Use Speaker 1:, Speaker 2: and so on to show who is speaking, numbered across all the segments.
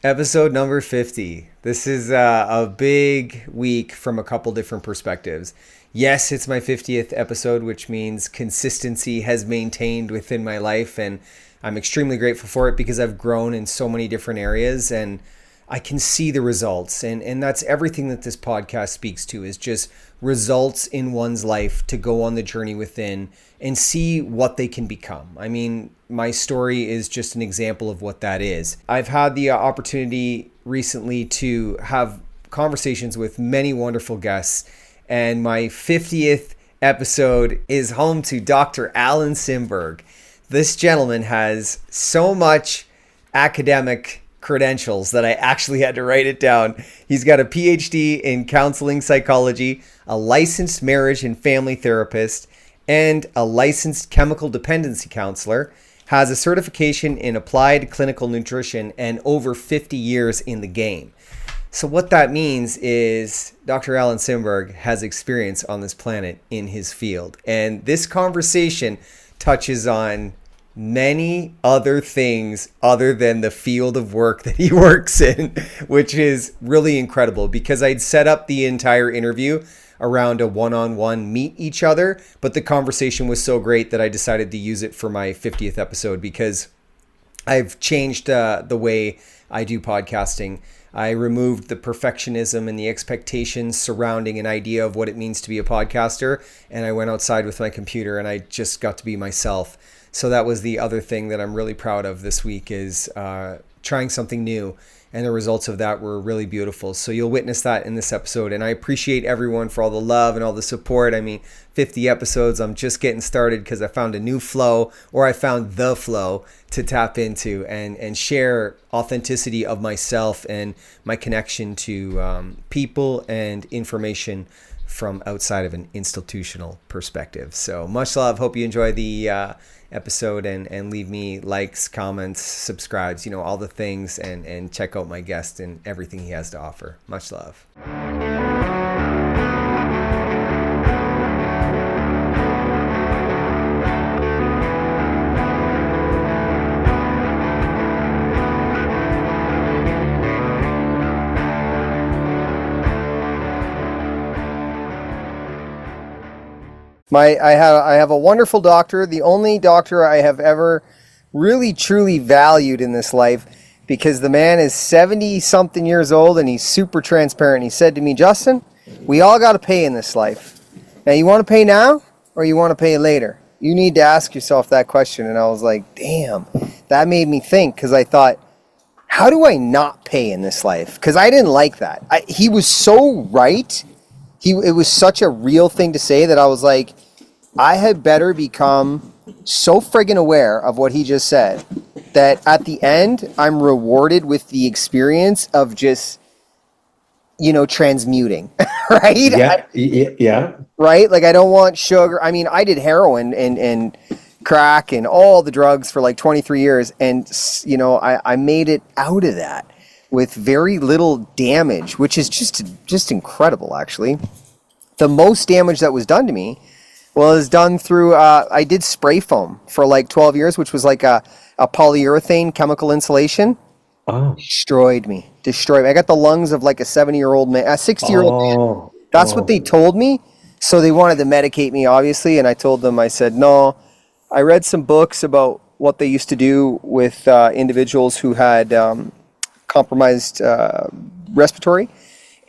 Speaker 1: Episode number 50. This is a big week from a couple different perspectives. Yes, it's my 50th episode, which means consistency has maintained within my life, and I'm extremely grateful for it because I've grown in so many different areas and I can see the results. And that's everything that this podcast speaks to, is just results in one's life to go on the journey within and see what they can become. I mean, my story is just an example of what that is. I've had the opportunity recently to have conversations with many wonderful guests, and my 50th episode is home to Dr. Alan Simberg. This gentleman has so much academic credentials that I actually had to write it down. He's got a PhD in counseling psychology, a licensed marriage and family therapist, and a licensed chemical dependency counselor, has a certification in applied clinical nutrition, and over 50 years in the game. So what that means is Dr. Alan Simberg has experience on this planet in his field. And this conversation touches on many other things other than the field of work that he works in, which is really incredible because I'd set up the entire interview around a one-on-one meet each other, but the conversation was so great that I decided to use it for my 50th episode because I've changed the way I do podcasting. I removed the perfectionism and the expectations surrounding an idea of what it means to be a podcaster, and I went outside with my computer and I just got to be myself. So that was the other thing that I'm really proud of this week, is trying something new, and the results of that were really beautiful. So you'll witness that in this episode, and I appreciate everyone for all the love and all the support. I mean, 50 episodes, I'm just getting started because I found a new flow, or I found the flow to tap into and share authenticity of myself and my connection to people and information from outside of an institutional perspective. So much love. Hope you enjoy the episode, and leave me likes, comments, subscribes, all the things, and check out my guest and everything he has to offer. Much love. I have a wonderful doctor, the only doctor I have ever really truly valued in this life, because the man is 70 something years old and he's super transparent. He said to me, "Justin, we all got to pay in this life. Now, you want to pay now or you want to pay later? You need to ask yourself that question." And I was like, damn, that made me think, because I thought, how do I not pay in this life? Because I didn't like that. He was so right. It was such a real thing to say that I was like, I had better become so friggin' aware of what he just said that at the end, I'm rewarded with the experience of just, transmuting, right?
Speaker 2: Yeah.
Speaker 1: Right? Like, I don't want sugar. I mean, I did heroin and crack and all the drugs for like 23 years. And, I made it out of that with very little damage, which is just incredible, actually. The most damage that was done to me was done through, I did spray foam for like 12 years, which was like a polyurethane chemical insulation.
Speaker 2: Oh.
Speaker 1: Destroyed me. I got the lungs of like a 70-year-old man, a 60-year-old man. That's what they told me. So they wanted to medicate me, obviously. And I told them, I said, no, I read some books about what they used to do with individuals who had compromised respiratory,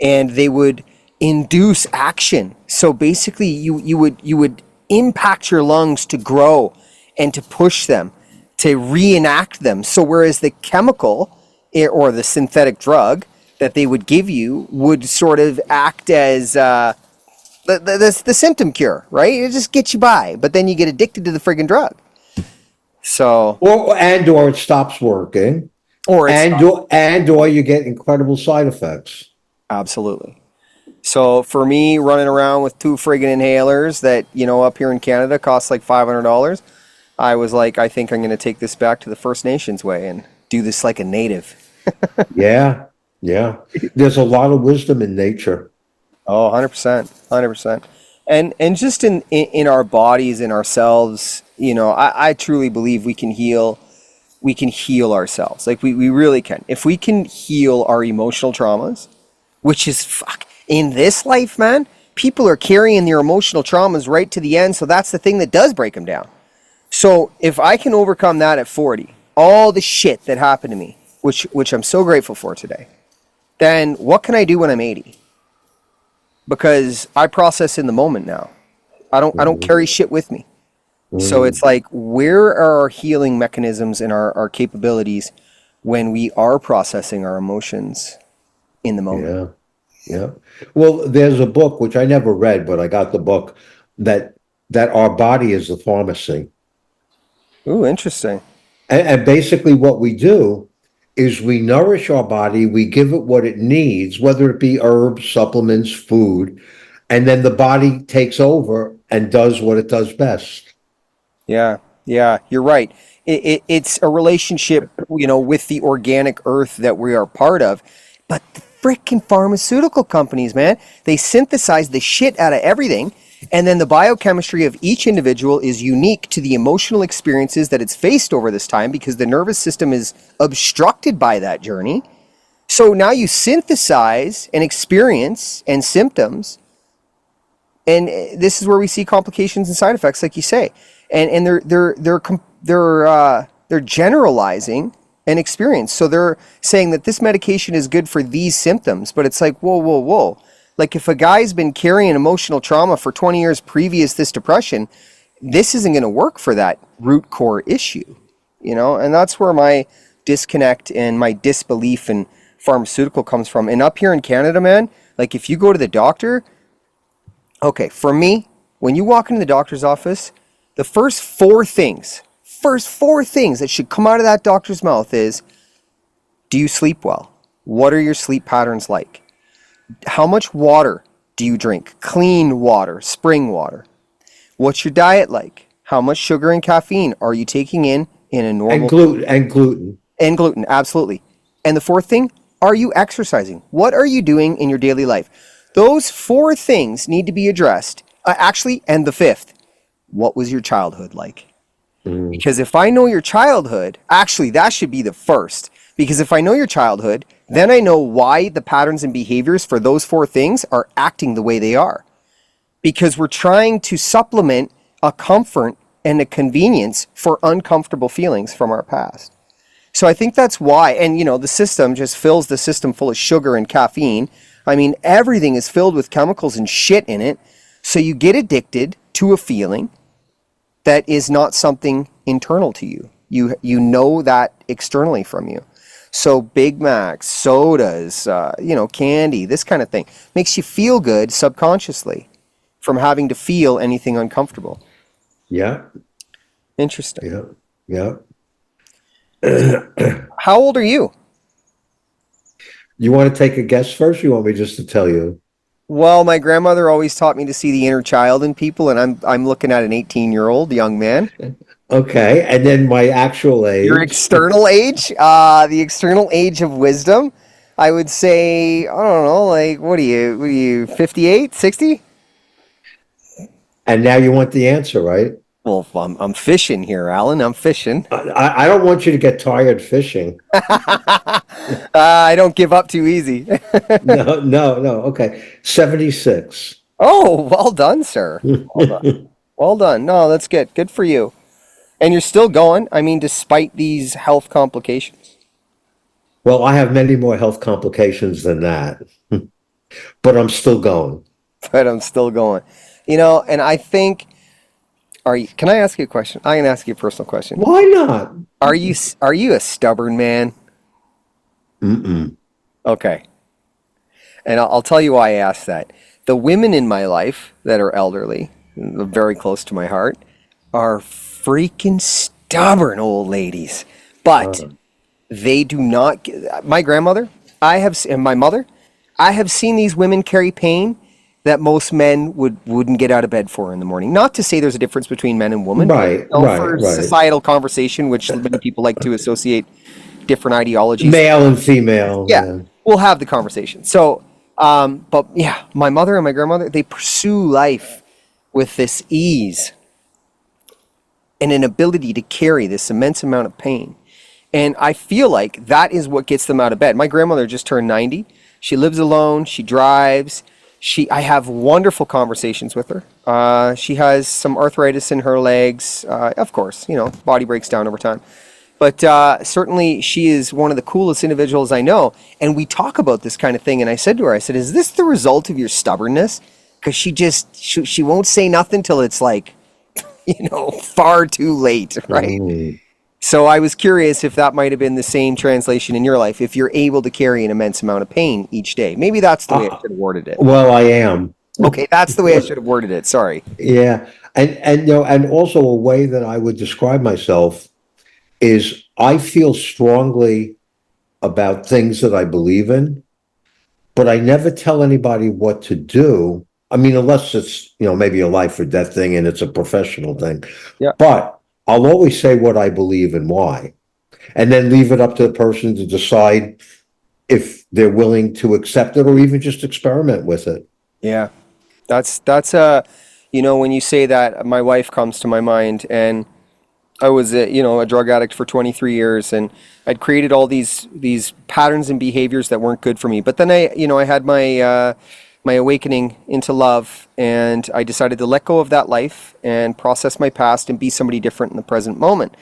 Speaker 1: and they would induce action. So basically you would impact your lungs to grow and to push them, to reenact them. So whereas the chemical or the synthetic drug that they would give you would sort of act as the symptom cure, right? It just gets you by, but then you get addicted to the friggin' drug. So
Speaker 2: Or it stops working, or you get incredible side effects.
Speaker 1: Absolutely. So for me, running around with 2 friggin' inhalers that, up here in Canada cost like $500, I was like, I think I'm going to take this back to the First Nations way and do this like a native.
Speaker 2: Yeah. There's a lot of wisdom in nature.
Speaker 1: Oh, 100%. 100%. And just in our bodies, in ourselves, I truly believe we can heal we can heal ourselves. Like we really can. If we can heal our emotional traumas, which is in this life, man, people are carrying their emotional traumas right to the end. So that's the thing that does break them down. So if I can overcome that at 40, all the shit that happened to me, which I'm so grateful for today, then what can I do when I'm 80? Because I process in the moment now. I don't carry shit with me. So it's like, where are our healing mechanisms and our capabilities when we are processing our emotions in the moment?
Speaker 2: Yeah. Well, there's a book which I never read, but I got the book that our body is the pharmacy.
Speaker 1: Ooh, interesting.
Speaker 2: And basically what we do is we nourish our body, we give it what it needs, whether it be herbs, supplements, food, and then the body takes over and does what it does best.
Speaker 1: Yeah, you're right. It's a relationship, with the organic earth that we are part of. But the freaking pharmaceutical companies, man, they synthesize the shit out of everything. And then the biochemistry of each individual is unique to the emotional experiences that it's faced over this time, because the nervous system is obstructed by that journey. So now you synthesize an experience and symptoms. And this is where we see complications and side effects, like you say. And they're generalizing an experience. So they're saying that this medication is good for these symptoms, but it's like, whoa. Like if a guy's been carrying emotional trauma for 20 years previous this depression, this isn't going to work for that root core issue, and that's where my disconnect and my disbelief in pharmaceutical comes from. And up here in Canada, man, like if you go to the doctor, okay, for me, when you walk into the doctor's office, the first four things that should come out of that doctor's mouth is, do you sleep well? What are your sleep patterns like? How much water do you drink? Clean water, spring water. What's your diet like? How much sugar and caffeine are you taking in a normal...
Speaker 2: And gluten.
Speaker 1: And gluten, absolutely. And the fourth thing, are you exercising? What are you doing in your daily life? Those four things need to be addressed. And the fifth, what was your childhood like? Because if I know your childhood, actually, that should be the first. Because if I know your childhood, then I know why the patterns and behaviors for those four things are acting the way they are. Because we're trying to supplement a comfort and a convenience for uncomfortable feelings from our past. So I think that's why, and the system just fills the system full of sugar and caffeine. I mean, everything is filled with chemicals and shit in it. So you get addicted to a feeling that is not something internal to you. You know that externally from you. So Big Macs, sodas, candy, this kind of thing makes you feel good subconsciously from having to feel anything uncomfortable.
Speaker 2: Yeah.
Speaker 1: Interesting.
Speaker 2: Yeah.
Speaker 1: How old are you?
Speaker 2: You want to take a guess first? Or you want me just to tell you?
Speaker 1: Well, my grandmother always taught me to see the inner child in people, and I'm looking at an 18-year-old young man.
Speaker 2: Okay, and then my actual age.
Speaker 1: Your external age? The external age of wisdom, I would say, I don't know, like, what are you, 58, 60?
Speaker 2: And now you want the answer, right?
Speaker 1: Well, I'm fishing here, Alan. I'm fishing.
Speaker 2: I don't want you to get tired fishing.
Speaker 1: I don't give up too easy.
Speaker 2: No. Okay. 76.
Speaker 1: Oh, well done, sir. Well done. No, that's good. Good for you. And you're still going, I mean, despite these health complications.
Speaker 2: Well, I have many more health complications than that, but I'm still going.
Speaker 1: And I think, can I ask you a question? I'm going to ask you a personal question.
Speaker 2: Why not?
Speaker 1: Are you a stubborn man?
Speaker 2: Mm-mm.
Speaker 1: Okay. And I'll tell you why I asked that. The women in my life that are elderly, very close to my heart, are freaking stubborn old ladies. But they do not... My grandmother, and my mother, I have seen these women carry pain that most men wouldn't get out of bed for in the morning. Not to say there's a difference between men and women.
Speaker 2: Right.
Speaker 1: Societal conversation, which many people like to associate different ideologies.
Speaker 2: Male and female.
Speaker 1: Yeah. We'll have the conversation. So, but yeah, my mother and my grandmother, they pursue life with this ease and an ability to carry this immense amount of pain.
Speaker 3: And I feel like that is what gets them out of bed. My grandmother just turned 90. She lives alone. She drives. I have wonderful conversations with her. She has some arthritis in her legs. Of course, body breaks down over time. But certainly she is one of the coolest individuals I know. And we talk about this kind of thing. And I said to her, is this the result of your stubbornness? Because she won't say nothing till it's like, far too late, right?
Speaker 2: Mm.
Speaker 3: So I was curious if that might have been the same translation in your life, if you're able to carry an immense amount of pain each day. Maybe that's the way I should have worded it.
Speaker 2: Well, I am.
Speaker 3: Okay, that's the way I should have worded it. Sorry.
Speaker 2: Yeah. And also a way that I would describe myself is I feel strongly about things that I believe in, but I never tell anybody what to do. I mean, unless it's, maybe a life or death thing and it's a professional thing.
Speaker 3: Yeah.
Speaker 2: But I'll always say what I believe and why, and then leave it up to the person to decide if they're willing to accept it or even just experiment with it.
Speaker 3: Yeah. That's when you say that, my wife comes to my mind, and I was a drug addict for 23 years, and I'd created all these patterns and behaviors that weren't good for me. But then I had my awakening into love, and I decided to let go of that life and process my past and be somebody different in the present moment.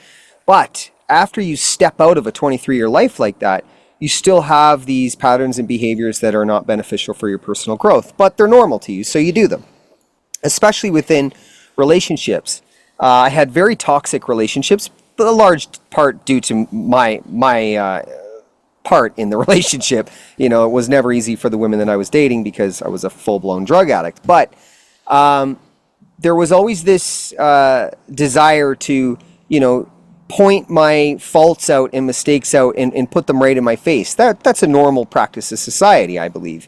Speaker 3: But after you step out of a 23-year life like that, you still have these patterns and behaviors that are not beneficial for your personal growth, but they're normal to you, so you do them, especially within relationships. I had very toxic relationships, but a large part due to my part in the relationship. It was never easy for the women that I was dating because I was a full-blown drug addict. But there was always this desire to, point my faults out and mistakes out and put them right in my face. That's a normal practice of society, I believe.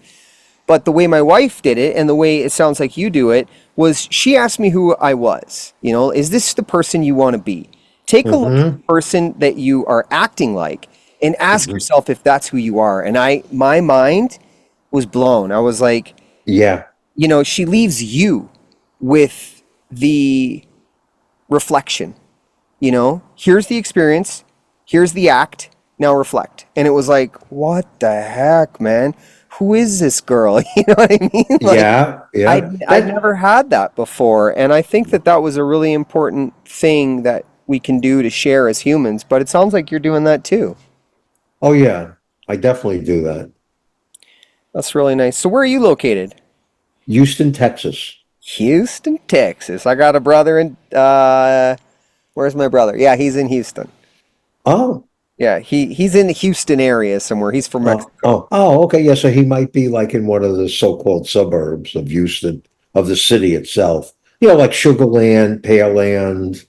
Speaker 3: But the way my wife did it, and the way it sounds like you do it, was she asked me who I was. Is this the person you want to be? Take a look at the person that you are acting like and ask yourself if that's who you are. And my mind was blown. I was like,
Speaker 2: Yeah.
Speaker 3: She leaves you with the reflection. Here's the experience, here's the act, now reflect. And it was like, what the heck, man? Who is this girl? You know what I mean?
Speaker 2: Yeah.
Speaker 3: I'd never had that before. And I think that was a really important thing that we can do to share as humans. But it sounds like you're doing that too.
Speaker 2: Oh, yeah. I definitely do that.
Speaker 3: That's really nice. So where are you located?
Speaker 2: Houston, Texas.
Speaker 3: Houston, Texas. I got a brother in, where's my brother? Yeah, he's in Houston.
Speaker 2: Oh.
Speaker 3: Yeah, he's in the Houston area somewhere. He's from Mexico.
Speaker 2: Okay. Yeah. So he might be like in one of the so-called suburbs of Houston, of the city itself. Like Sugar Land, Pearland.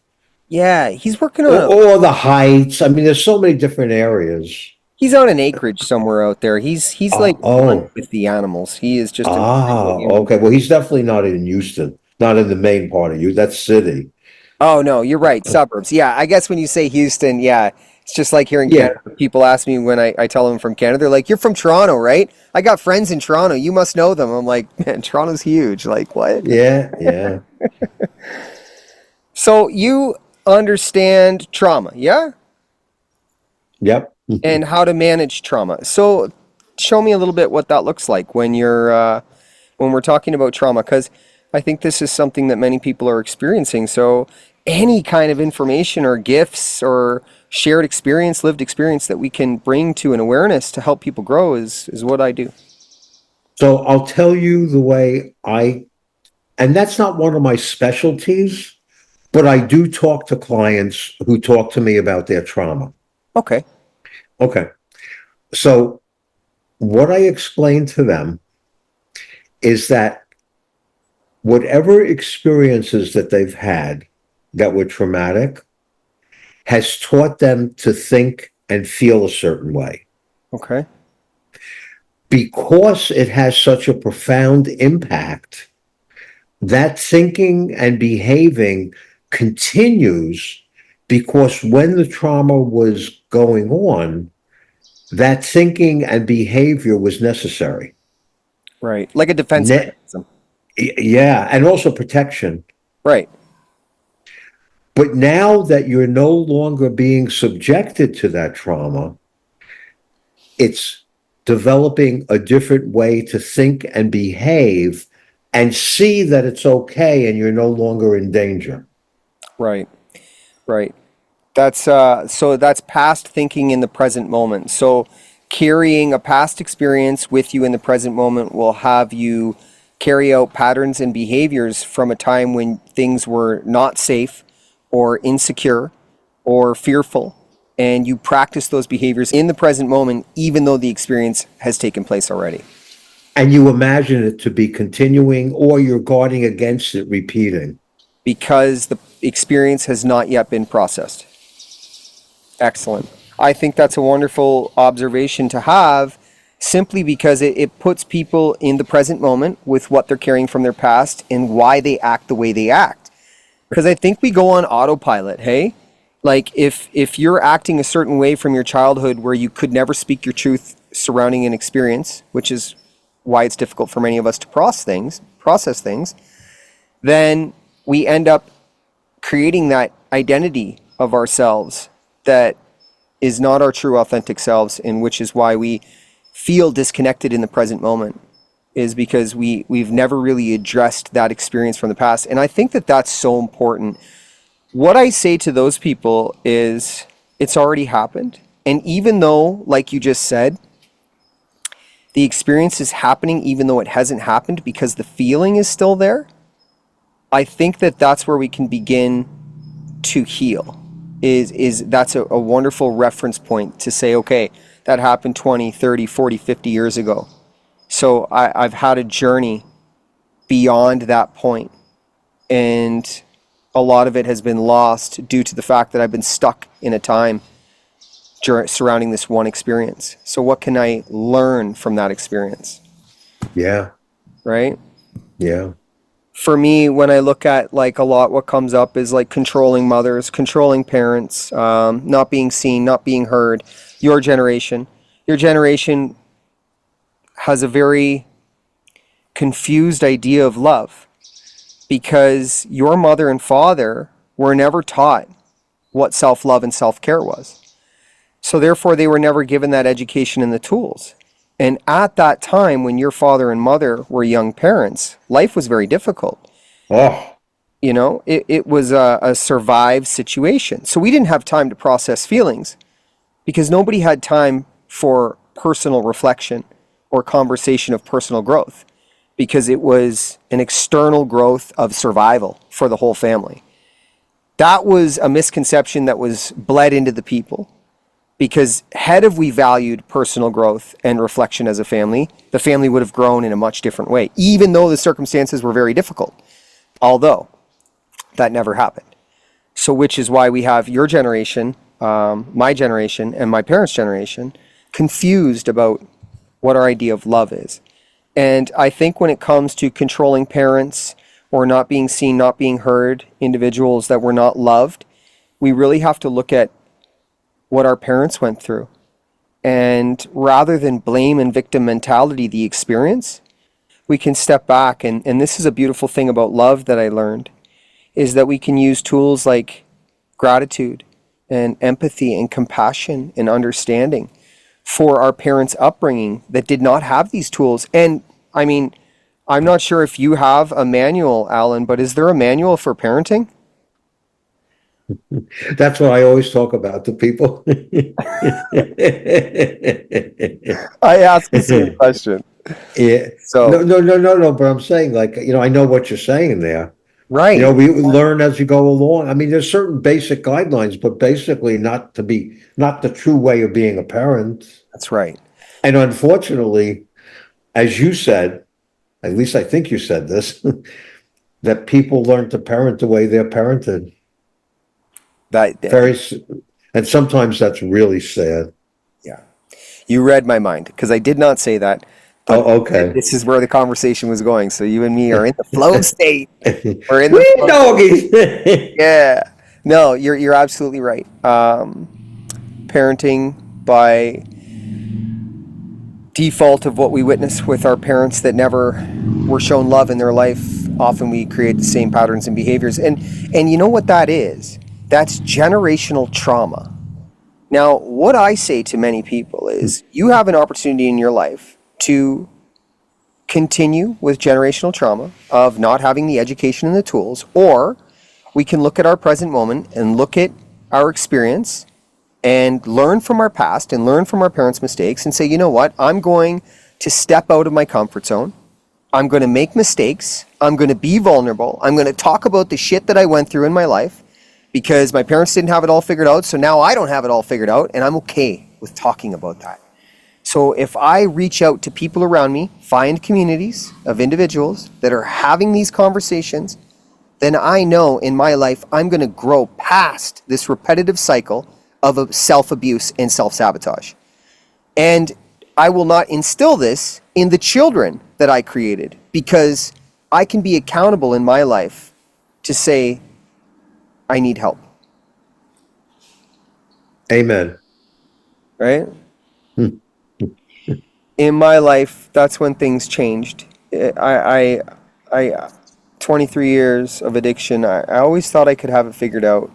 Speaker 3: Yeah, he's working on
Speaker 2: or the Heights. I mean, there's so many different areas.
Speaker 3: He's on an acreage somewhere out there. He's like one with the animals. He is just
Speaker 2: okay. Well, he's definitely not in Houston, not in the main part of Houston. That's city.
Speaker 3: Oh no, you're right. Suburbs. Yeah, I guess when you say Houston, yeah, it's just like here in Canada. People ask me when I tell them I'm from Canada, they're like, "You're from Toronto, right? I got friends in Toronto. You must know them." I'm like, "Man, Toronto's huge." Like, what?
Speaker 2: Yeah.
Speaker 3: So you understand trauma, yeah?
Speaker 2: Yep.
Speaker 3: And how to manage trauma. So show me a little bit what that looks like when we're talking about trauma, because I think this is something that many people are experiencing. So any kind of information or gifts or shared experience, lived experience that we can bring to an awareness to help people grow is what I do.
Speaker 2: So I'll tell you the way and that's not one of my specialties, but I do talk to clients who talk to me about their trauma.
Speaker 3: Okay.
Speaker 2: So what I explain to them is that whatever experiences that they've had that were traumatic has taught them to think and feel a certain way.
Speaker 3: Okay.
Speaker 2: Because it has such a profound impact, that thinking and behaving continues, because when the trauma was going on, that thinking and behavior was necessary.
Speaker 3: Right. Like a defense mechanism.
Speaker 2: Yeah, and also protection.
Speaker 3: Right.
Speaker 2: But now that you're no longer being subjected to that trauma, it's developing a different way to think and behave and see that it's okay and you're no longer in danger.
Speaker 3: Right. Right. That's so that's past thinking in the present moment. So carrying a past experience with you in the present moment will have you carry out patterns and behaviors from a time when things were not safe or insecure or fearful, and you practice those behaviors in the present moment even though the experience has taken place already.
Speaker 2: And you imagine it to be continuing, or you're guarding against it repeating.
Speaker 3: Because the experience has not yet been processed. Excellent. I think that's a wonderful observation to have, simply because it puts people in the present moment with what they're carrying from their past and why they act the way they act. Because I think we go on autopilot, hey? Like if you're acting a certain way from your childhood where you could never speak your truth surrounding an experience, which is why it's difficult for many of us to process things, then we end up creating that identity of ourselves that is not our true authentic selves, and which is why we feel disconnected in the present moment, is because we've never really addressed that experience from the past. And I think that that's so important. What I say to those people is it's already happened. And even though, like you just said, the experience is happening even though it hasn't happened because the feeling is still there, I think that that's where we can begin to heal. That's a wonderful reference point to say, okay, that happened 20, 30, 40, 50 years ago. So I've had a journey beyond that point, and a lot of it has been lost due to the fact that I've been stuck in a time surrounding this one experience. So what can I learn from that experience?
Speaker 2: Yeah.
Speaker 3: Right?
Speaker 2: Yeah.
Speaker 3: For me, when I look at like a lot, what comes up is like controlling mothers, controlling parents, not being seen, not being heard. Your generation has a very confused idea of love because your mother and father were never taught what self-love and self-care was. So therefore, they were never given that education and the tools. And at that time, when your father and mother were young parents, life was very difficult.
Speaker 2: Oh,
Speaker 3: You know, it was a survive situation. So we didn't have time to process feelings because nobody had time for personal reflection or conversation of personal growth, because it was an external growth of survival for the whole family. That was a misconception that was bled into the people. Because had we valued personal growth and reflection as a family, the family would have grown in a much different way, even though the circumstances were very difficult. Although that never happened. So which is why we have your generation, my generation, and my parents' generation confused about what our idea of love is. And I think when it comes to controlling parents or not being seen, not being heard, individuals that were not loved, we really have to look at what our parents went through. And rather than blame and victim mentality the experience, we can step back. And this is a beautiful thing about love that I learned, is that we can use tools like gratitude and empathy and compassion and understanding for our parents' upbringing that did not have these tools. And I mean, I'm not sure if you have a manual, Alan, but is there a manual for parenting?
Speaker 2: that's what I always talk about to people.
Speaker 3: I asked the same question.
Speaker 2: Yeah.
Speaker 3: So,
Speaker 2: No. But I'm saying, like, I know what you're saying there.
Speaker 3: right.
Speaker 2: We learn as you go along. I mean, there's certain basic guidelines, but basically not the true way of being a parent.
Speaker 3: That's right.
Speaker 2: And unfortunately, as you said, at least I think you said this, that people learn to parent the way they're parented.
Speaker 3: That
Speaker 2: And sometimes that's really sad.
Speaker 3: Yeah. You read my mind because I did not say that. But
Speaker 2: Oh, okay.
Speaker 3: this is where the conversation was going. So you and me are in the flow state. We're in the
Speaker 2: Wee
Speaker 3: flow.
Speaker 2: doggies.
Speaker 3: Yeah. No, you're absolutely right. Parenting by default of what we witness with our parents that never were shown love in their life, often we create the same patterns and behaviors. And you know what that is? That's generational trauma. Now, what I say to many people is you have an opportunity in your life to continue with generational trauma of not having the education and the tools, or we can look at our present moment and look at our experience and learn from our past and learn from our parents' mistakes and say, you know what, I'm going to step out of my comfort zone. I'm going to make mistakes. I'm going to be vulnerable. I'm going to talk about the shit that I went through in my life because my parents didn't have it all figured out. So now I don't have it all figured out, and I'm okay with talking about that. So if I reach out to people around me, find communities of individuals that are having these conversations, then I know in my life I'm going to grow past this repetitive cycle of self-abuse and self-sabotage. And I will not instill this in the children that I created, because I can be accountable in my life to say, I need help.
Speaker 2: Amen.
Speaker 3: Right? In my life, that's when things changed. I 23 years of addiction, I always thought I could have it figured out,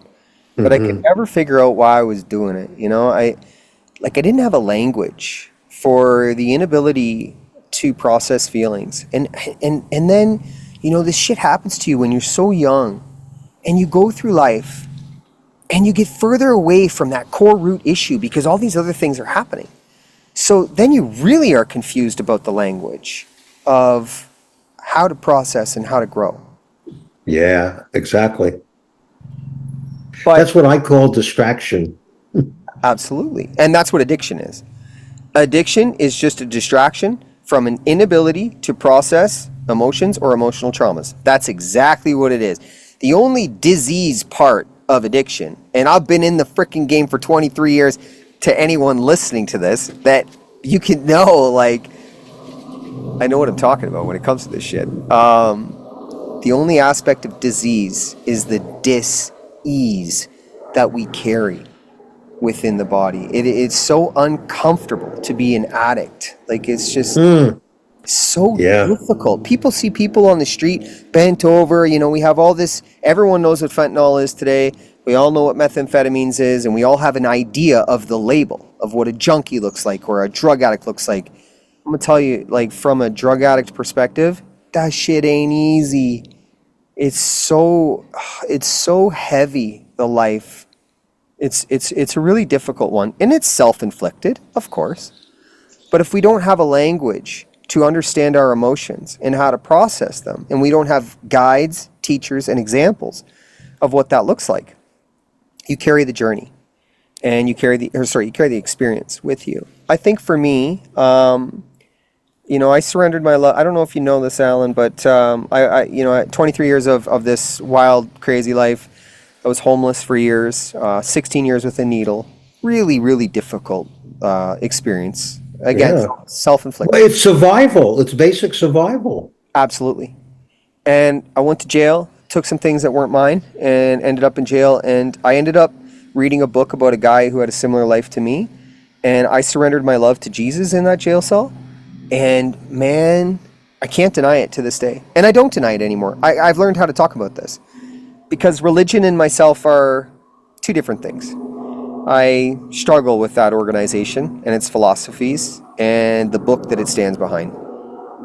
Speaker 3: but I could never figure out why I was doing it. You know, I didn't have a language for the inability to process feelings. And then, you know, this shit happens to you when you're so young, and you go through life and you get further away from that core root issue because all these other things are happening. So then you really are confused about the language of how to process and how to grow.
Speaker 2: Yeah, exactly.
Speaker 3: But
Speaker 2: That's what I call distraction.
Speaker 3: absolutely. And that's what addiction is. Addiction is just a distraction from an inability to process emotions or emotional traumas. That's exactly what it is. The only disease part of addiction, and I've been in the freaking game for 23 years, to anyone listening to this, that you can know, like, I know what I'm talking about when it comes to this shit. The only aspect of disease is the dis-ease that we carry within the body. It's so uncomfortable to be an addict. Like, it's just so difficult. People see people on the street bent over. You know, we have all this, everyone knows what fentanyl is today. We all know what methamphetamines is, and we all have an idea of the label of what a junkie looks like or a drug addict looks like. I'm gonna tell you, like, from a drug addict perspective, that shit ain't easy. It's so heavy, the life. It's a really difficult one, and it's self-inflicted, of course. But if we don't have a language to understand our emotions and how to process them, and we don't have guides, teachers, and examples of what that looks like, you carry the journey, and you carry the experience with you. I think for me, you know, I surrendered my love. I don't know if you know this, Alan, but I you know, 23 years of this wild, crazy life. I was homeless for years, 16 years with a needle. Really, really difficult experience. Again, self-inflicted.
Speaker 2: Well, it's survival. It's basic survival.
Speaker 3: Absolutely. And I went to jail, took some things that weren't mine, and ended up in jail. And I ended up reading a book about a guy who had a similar life to me. And I surrendered my love to Jesus in that jail cell. And man, I can't deny it to this day. And I don't deny it anymore. I've learned how to talk about this, because religion and myself are two different things. I struggle with that organization and its philosophies and the book that it stands behind.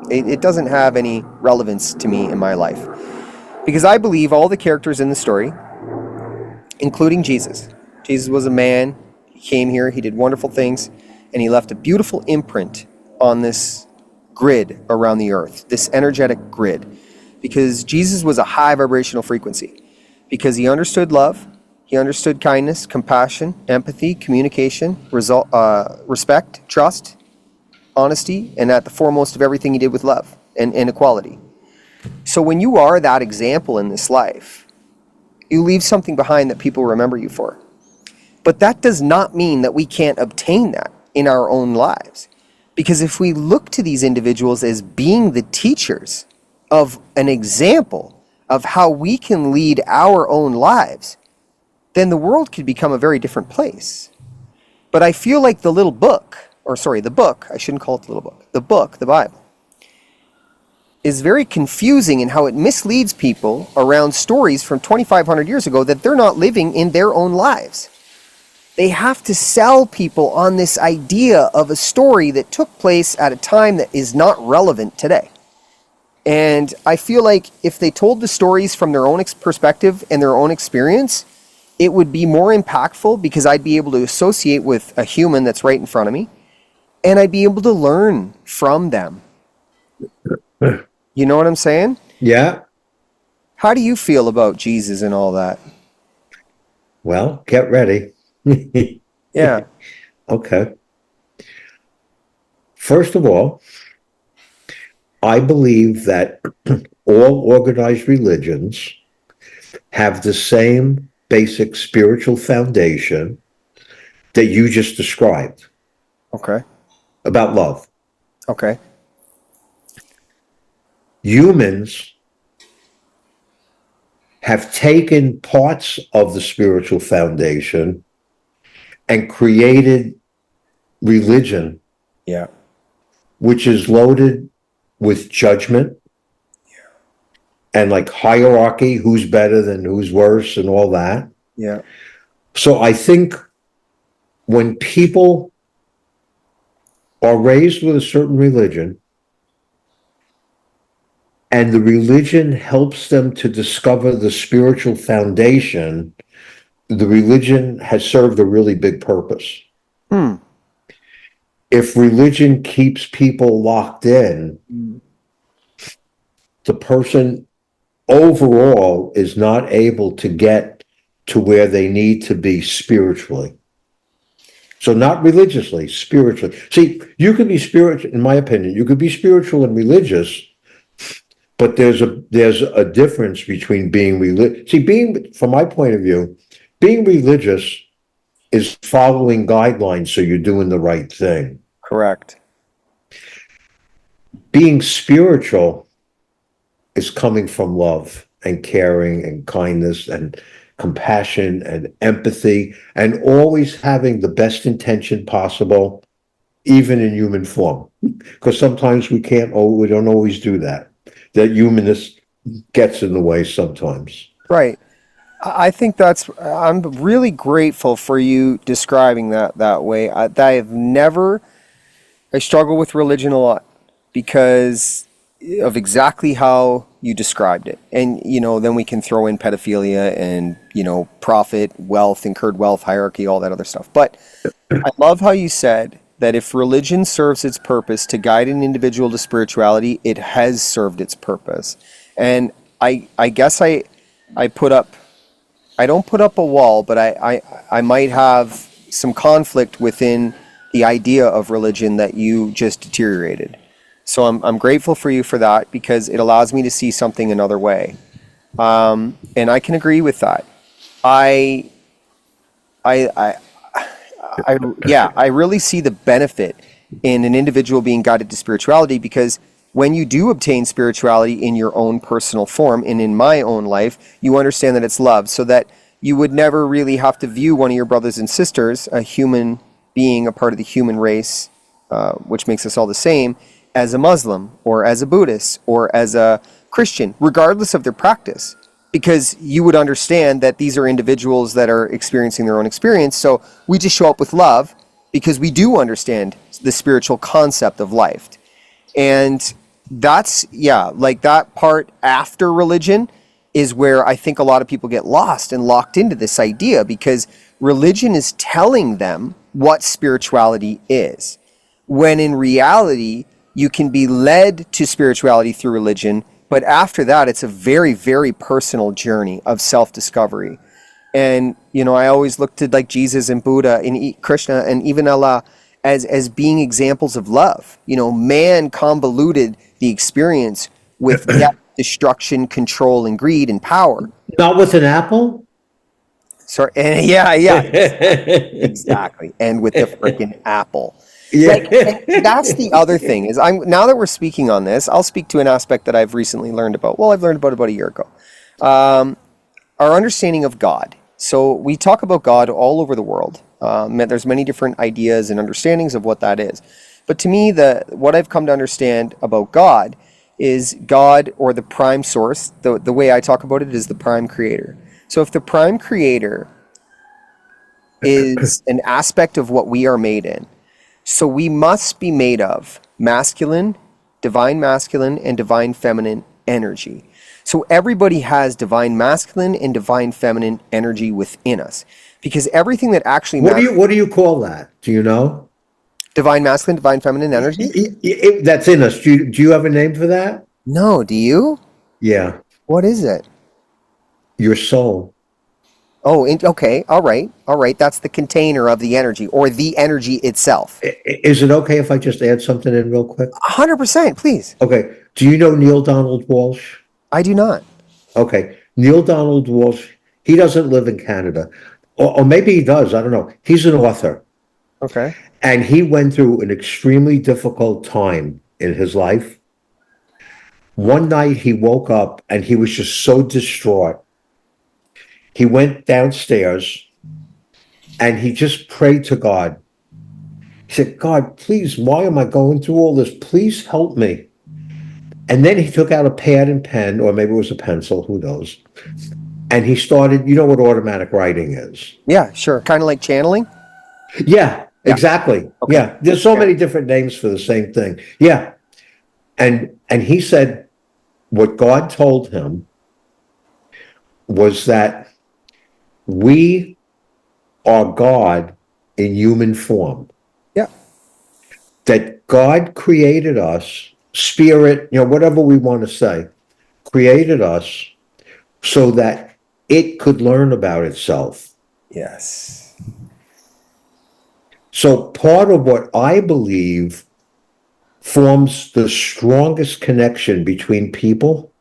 Speaker 3: It doesn't have any relevance to me in my life, because I believe all the characters in the story, including Jesus. Jesus was a man. He came here. He did wonderful things, and he left a beautiful imprint on this grid around the earth, this energetic grid, because Jesus was a high vibrational frequency, because he understood love. He understood kindness, compassion, empathy, communication, respect, trust, honesty, and at the foremost of everything, he did with love and equality. So when you are that example in this life, you leave something behind that people remember you for. But that does not mean that we can't obtain that in our own lives. Because if we look to these individuals as being the teachers of an example of how we can lead our own lives, then the world could become a very different place. But I feel like the book, I shouldn't call it the little book, the book, the Bible, is very confusing in how it misleads people around stories from 2,500 years ago that they're not living in their own lives. They have to sell people on this idea of a story that took place at a time that is not relevant today. And I feel like if they told the stories from their own perspective and their own experience, it would be more impactful because I'd be able to associate with a human that's right in front of me, and I'd be able to learn from them. You know what I'm saying?
Speaker 2: Yeah.
Speaker 3: How do you feel about Jesus and all that?
Speaker 2: Well, get ready.
Speaker 3: Yeah.
Speaker 2: Okay. First of all, I believe that all organized religions have the same basic spiritual foundation that you just described
Speaker 3: Okay.
Speaker 2: about love.
Speaker 3: Okay.
Speaker 2: Humans have taken parts of the spiritual foundation and created religion,
Speaker 3: Yeah.
Speaker 2: which is loaded with judgment and like hierarchy, who's better than who's worse and all that.
Speaker 3: Yeah.
Speaker 2: So I think when people are raised with a certain religion and the religion helps them to discover the spiritual foundation, the religion has served a really big purpose. If religion keeps people locked in, the person overall is not able to get to where they need to be spiritually. So not religiously, spiritually. See, you could be spiritual, in my opinion, you could be spiritual and religious, but there's a difference between being religious. See, from my point of view, being religious is following guidelines so you're doing the right thing.
Speaker 3: Correct.
Speaker 2: Being spiritual is coming from love and caring and kindness and compassion and empathy and always having the best intention possible, even in human form. Because sometimes we don't always do that. That humanness gets in the way sometimes.
Speaker 3: Right. I think I'm really grateful for you describing that way. I struggle with religion a lot because of exactly how you described it. And, then we can throw in pedophilia and, profit, wealth, incurred wealth, hierarchy, all that other stuff. But I love how you said that if religion serves its purpose to guide an individual to spirituality, it has served its purpose. And I guess I don't put up a wall, but I might have some conflict within the idea of religion that you just deteriorated. So I'm grateful for you for that because it allows me to see something another way. And I can agree with that. I really see the benefit in an individual being guided to spirituality because when you do obtain spirituality in your own personal form and in my own life, you understand that it's love so that you would never really have to view one of your brothers and sisters, a human being, a part of the human race, which makes us all the same, as a Muslim or as a Buddhist or as a Christian, regardless of their practice, because you would understand that these are individuals that are experiencing their own experience. So we just show up with love because we do understand the spiritual concept of life. And that's, like that part after religion is where I think a lot of people get lost and locked into this idea because religion is telling them what spirituality is, when in reality, you can be led to spirituality through religion, but after that, it's a very, very personal journey of self-discovery. And, I always looked at like Jesus and Buddha and Krishna and even Allah as being examples of love. Man convoluted the experience with death, destruction, control, and greed and power.
Speaker 2: Not with an apple?
Speaker 3: Sorry, yeah, exactly. And with the freaking apple.
Speaker 2: Yeah.
Speaker 3: And that's the other thing is now that we're speaking on this, I'll speak to an aspect that I've recently learned about. Well, I've learned about a year ago. Our understanding of God. So we talk about God all over the world. There's many different ideas and understandings of what that is. But to me, what I've come to understand about God is God, or the prime source. The way I talk about it is the prime creator. So if the prime creator is an aspect of what we are made in, so we must be made of divine masculine and divine feminine energy. So everybody has divine masculine and divine feminine energy within us, because everything that actually
Speaker 2: What do you call that? Do you know?
Speaker 3: divine masculine, divine feminine energy?
Speaker 2: That's in us. Do you have a name for that?
Speaker 3: No, do you?
Speaker 2: Yeah,
Speaker 3: What is it?
Speaker 2: your soul.
Speaker 3: Oh, okay. All right. All right. That's the container of the energy, or the energy itself.
Speaker 2: Is it okay if I just add something in real quick?
Speaker 3: 100%, please.
Speaker 2: Okay. Do you know Neil Donald Walsh?
Speaker 3: I do not.
Speaker 2: Okay. Neil Donald Walsh, he doesn't live in Canada. Or maybe he does. I don't know. He's an author.
Speaker 3: Okay.
Speaker 2: And he went through an extremely difficult time in his life. One night he woke up and he was just so distraught. He went downstairs and he just prayed to God. He said, God, please, why am I going through all this? Please help me. And then he took out a pad and pen, or maybe it was a pencil, who knows. And he started, you know what automatic writing is?
Speaker 3: Yeah, sure. Kind of like channeling?
Speaker 2: Yeah, exactly.
Speaker 3: Okay.
Speaker 2: Yeah. There's so many different names for the same thing. Yeah. And he said what God told him was that we are God in human form.
Speaker 3: Yeah.
Speaker 2: That God created us, spirit, whatever we want to say, created us so that it could learn about itself.
Speaker 3: Yes.
Speaker 2: So part of what I believe forms the strongest connection between people,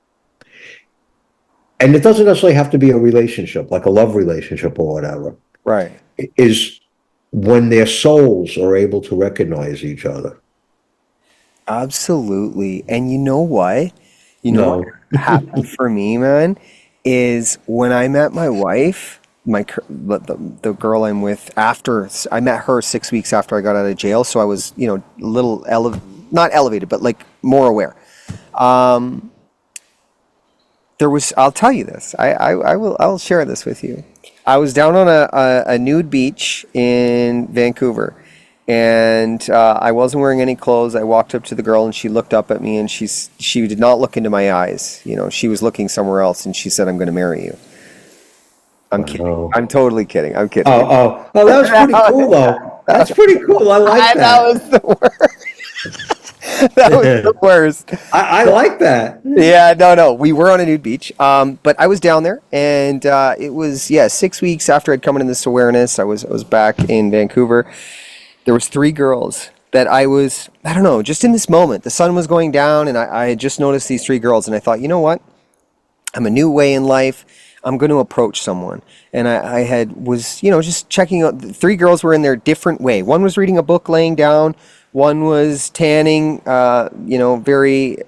Speaker 2: and it doesn't necessarily have to be a relationship, like a love relationship or whatever,
Speaker 3: Right.
Speaker 2: is when their souls are able to recognize each other.
Speaker 3: Absolutely. And you know what?
Speaker 2: No.
Speaker 3: What happened for me, man, is when I met my wife, the girl I'm with, after I met her 6 weeks after I got out of jail. So I was, a little not elevated, but like more aware. I'll tell you this. I'll share this with you. I was down on a nude beach in Vancouver, and I wasn't wearing any clothes. I walked up to the girl and she looked up at me, and she did not look into my eyes. She was looking somewhere else, and she said, "I'm going to marry you." I'm kidding. I'm totally kidding. I'm kidding.
Speaker 2: Oh, that was pretty cool, though. That's pretty cool. I like that.
Speaker 3: That was the worst. That was the worst.
Speaker 2: I like that.
Speaker 3: Yeah, no. We were on a nude beach. But I was down there, and it was 6 weeks after I'd come into this awareness. I was back in Vancouver. There was 3 girls that I don't know, just in this moment. The sun was going down, and I had just noticed these 3 girls, and I thought, you know what? I'm a new way in life. I'm going to approach someone. And I was just checking out. The 3 girls were in their different way. One was reading a book laying down. One was tanning, very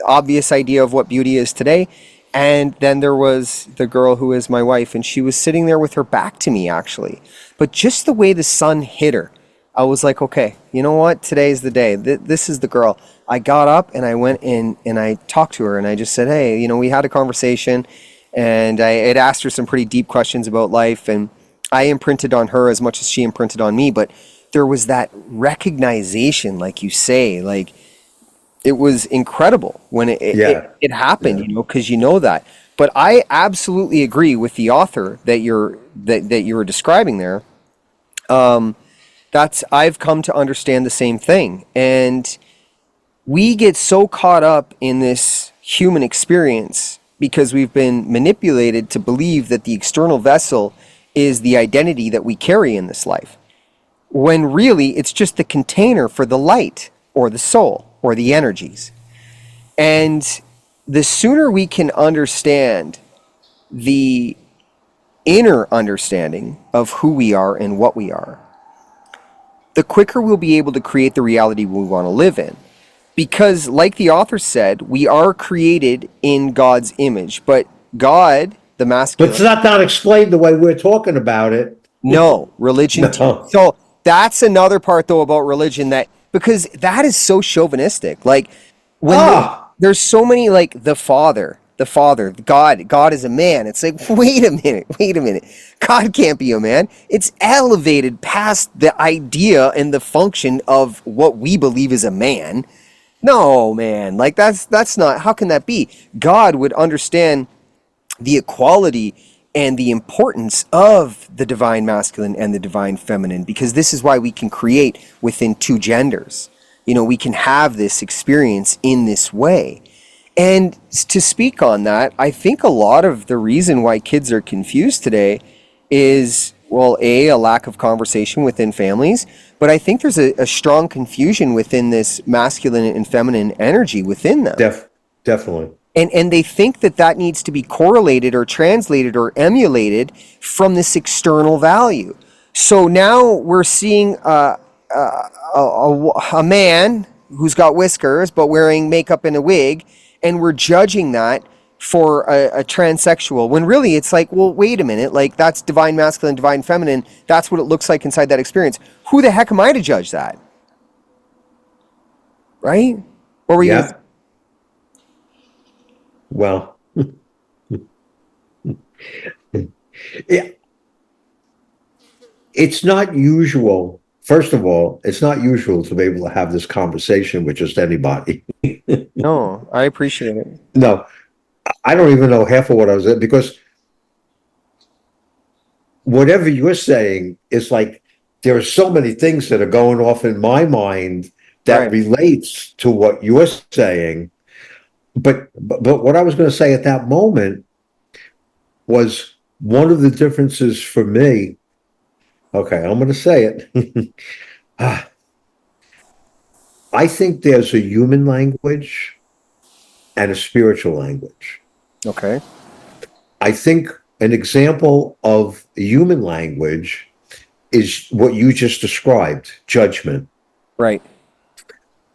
Speaker 3: obvious idea of what beauty is today. And then there was the girl who is my wife, and she was sitting there with her back to me, actually. But just the way the sun hit her, I was like, okay, you know what? Today's the day. This is the girl. I got up and I went in and I talked to her, and I just said, hey, we had a conversation, and I had asked her some pretty deep questions about life, and I imprinted on her as much as she imprinted on me. But there was that recognition, like you say, like it was incredible when it happened, because that. But I absolutely agree with the author that you're describing there. I've come to understand the same thing, and we get so caught up in this human experience because we've been manipulated to believe that the external vessel is the identity that we carry in this life, when really it's just the container for the light or the soul or the energies. And the sooner we can understand the inner understanding of who we are and what we are, the quicker we'll be able to create the reality we want to live in. Because like the author said, we are created in God's image, but God, the masculine...
Speaker 2: But it's not explained the way we're talking about it.
Speaker 3: No, religion...
Speaker 2: No.
Speaker 3: So that's another part, though, about religion, that because that is so chauvinistic. Like, when there's so many, like the father, God is a man. It's like, wait a minute. God can't be a man. It's elevated past the idea and the function of what we believe is a man. No, man, like that's not, how can that be? God would understand the equality and the importance of the divine masculine and the divine feminine, because this is why we can create within two genders. We can have this experience in this way. And to speak on that, I think a lot of the reason why kids are confused today is, well, a lack of conversation within families, but I think there's a strong confusion within this masculine and feminine energy within them.
Speaker 2: Definitely.
Speaker 3: And they think that needs to be correlated or translated or emulated from this external value. So now we're seeing a man who's got whiskers but wearing makeup and a wig, and we're judging that for a transsexual, when really it's like, well, wait a minute, like, that's divine masculine, divine feminine, that's what it looks like inside that experience. Who the heck am I to judge that? Right? What were you?
Speaker 2: Well, yeah, it's not usual. First of all, it's not usual to be able to have this conversation with just anybody.
Speaker 3: No, I appreciate it.
Speaker 2: No, I don't even know half of what I was at, because whatever you're saying is like, there are so many things that are going off in my mind that
Speaker 3: Right.
Speaker 2: relates to what you're saying. But what I was going to say at that moment was, one of the differences for me. Okay, I'm going to say it. I think there's a human language and a spiritual language.
Speaker 3: Okay.
Speaker 2: I think an example of human language is what you just described, judgment.
Speaker 3: Right.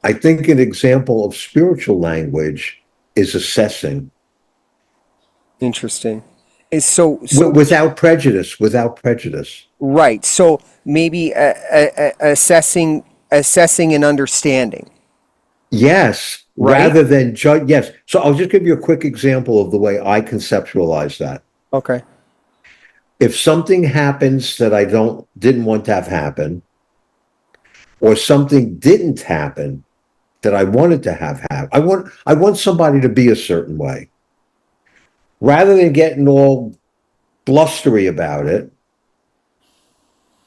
Speaker 2: I think an example of spiritual language is assessing.
Speaker 3: Interesting. So
Speaker 2: Without prejudice.
Speaker 3: right. So maybe assessing and understanding.
Speaker 2: Yes,
Speaker 3: Right?
Speaker 2: rather than judge. Yes. So I'll just give you a quick example of the way I conceptualize that.
Speaker 3: Okay.
Speaker 2: If something happens that I didn't want to have happen, or something didn't happen that I wanted to have happen, I want somebody to be a certain way. Rather than getting all blustery about it,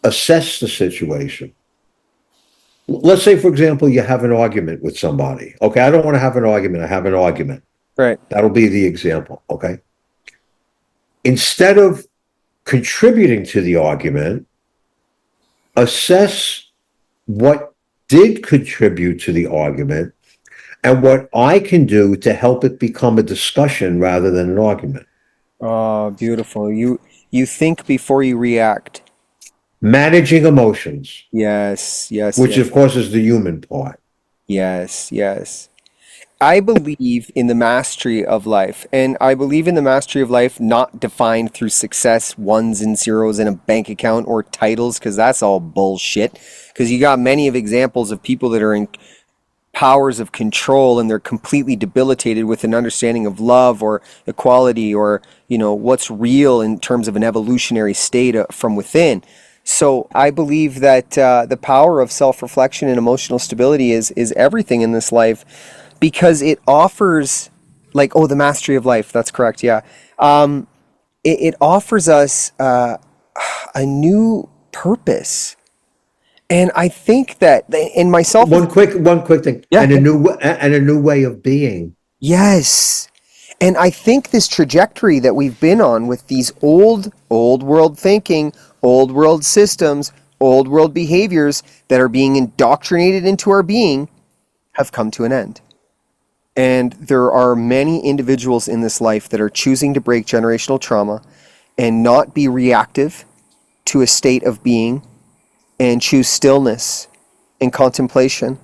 Speaker 2: assess the situation. Let's say, for example, you have an argument with somebody. Okay, I don't want to have an argument. I have an argument.
Speaker 3: Right.
Speaker 2: That'll be the example. Okay. Instead of contributing to the argument, assess what did contribute to the argument and what I can do to help it become a discussion rather than an argument.
Speaker 3: Oh, beautiful. You think before you react.
Speaker 2: Managing emotions.
Speaker 3: Yes.
Speaker 2: Which, of course, is the human part.
Speaker 3: Yes. I believe in the mastery of life, and I believe in the mastery of life not defined through success, ones and zeros in a bank account, or titles, because that's all bullshit. Because you got many of examples of people that are in powers of control and they're completely debilitated with an understanding of love or equality or, what's real in terms of an evolutionary state from within. So I believe that the power of self-reflection and emotional stability is everything in this life, because it offers, the mastery of life. That's correct. Yeah. It offers us a new purpose. And I think that in myself,
Speaker 2: one quick thing,
Speaker 3: Yeah.
Speaker 2: and a new way of being.
Speaker 3: yes. And I think this trajectory that we've been on with these old world thinking, old world systems, old world behaviors that are being indoctrinated into our being have come to an end. And there are many individuals in this life that are choosing to break generational trauma and not be reactive to a state of being, and choose stillness and contemplation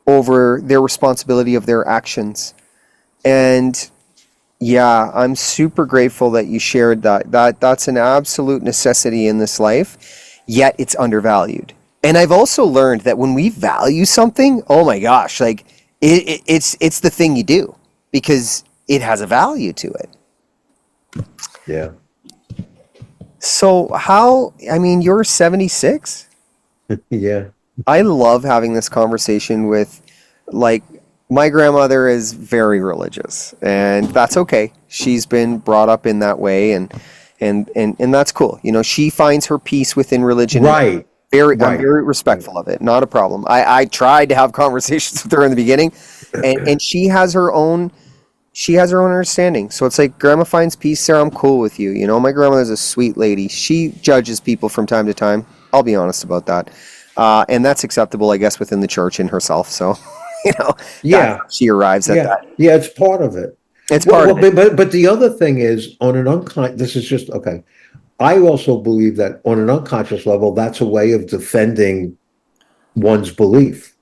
Speaker 3: over their responsibility of their actions. And yeah, I'm super grateful that you shared that. That's an absolute necessity in this life, yet it's undervalued. And I've also learned that when we value something, oh my gosh, it's the thing you do because it has a value to it.
Speaker 2: Yeah.
Speaker 3: So you're 76?
Speaker 2: Yeah.
Speaker 3: I love having this conversation with, like, my grandmother is very religious, and that's okay. She's been brought up in that way, and that's cool. She finds her peace within religion, and
Speaker 2: Right.
Speaker 3: I'm
Speaker 2: Right.
Speaker 3: very
Speaker 2: Right.
Speaker 3: respectful of it. Not a problem. I tried to have conversations with her in the beginning, and she has her own understanding. So it's like, grandma finds peace there. I'm cool with you. My grandmother's a sweet lady. She judges people from time to time. I'll be honest about that. And that's acceptable, I guess, within the church and herself. So, that's
Speaker 2: Yeah.
Speaker 3: how she arrives at
Speaker 2: Yeah.
Speaker 3: that.
Speaker 2: Yeah. It's part of it.
Speaker 3: It's
Speaker 2: Well,
Speaker 3: part
Speaker 2: well,
Speaker 3: of it.
Speaker 2: but the other thing is on an this is just okay. I also believe that on an unconscious level, that's a way of defending one's belief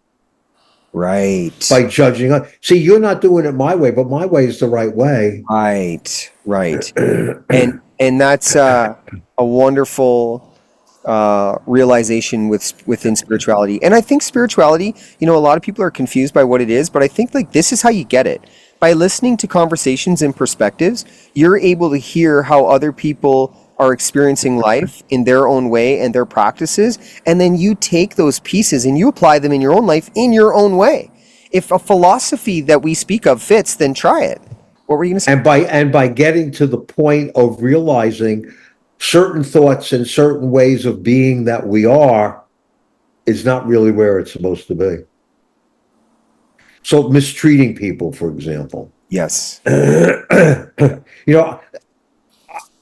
Speaker 3: Right.
Speaker 2: by judging. See, you're not doing it my way, but my way is the right way.
Speaker 3: Right. Right. And that's a wonderful realization within spirituality. And I think spirituality, a lot of people are confused by what it is, but I think, like, this is how you get it. By listening to conversations and perspectives, you're able to hear how other people are experiencing life in their own way and their practices, and then you take those pieces and you apply them in your own life in your own way. If a philosophy that we speak of fits, then try it. What were you going to say?
Speaker 2: And by getting to the point of realizing certain thoughts and certain ways of being that we are is not really where it's supposed to be. So mistreating people, for example.
Speaker 3: Yes.
Speaker 2: You know,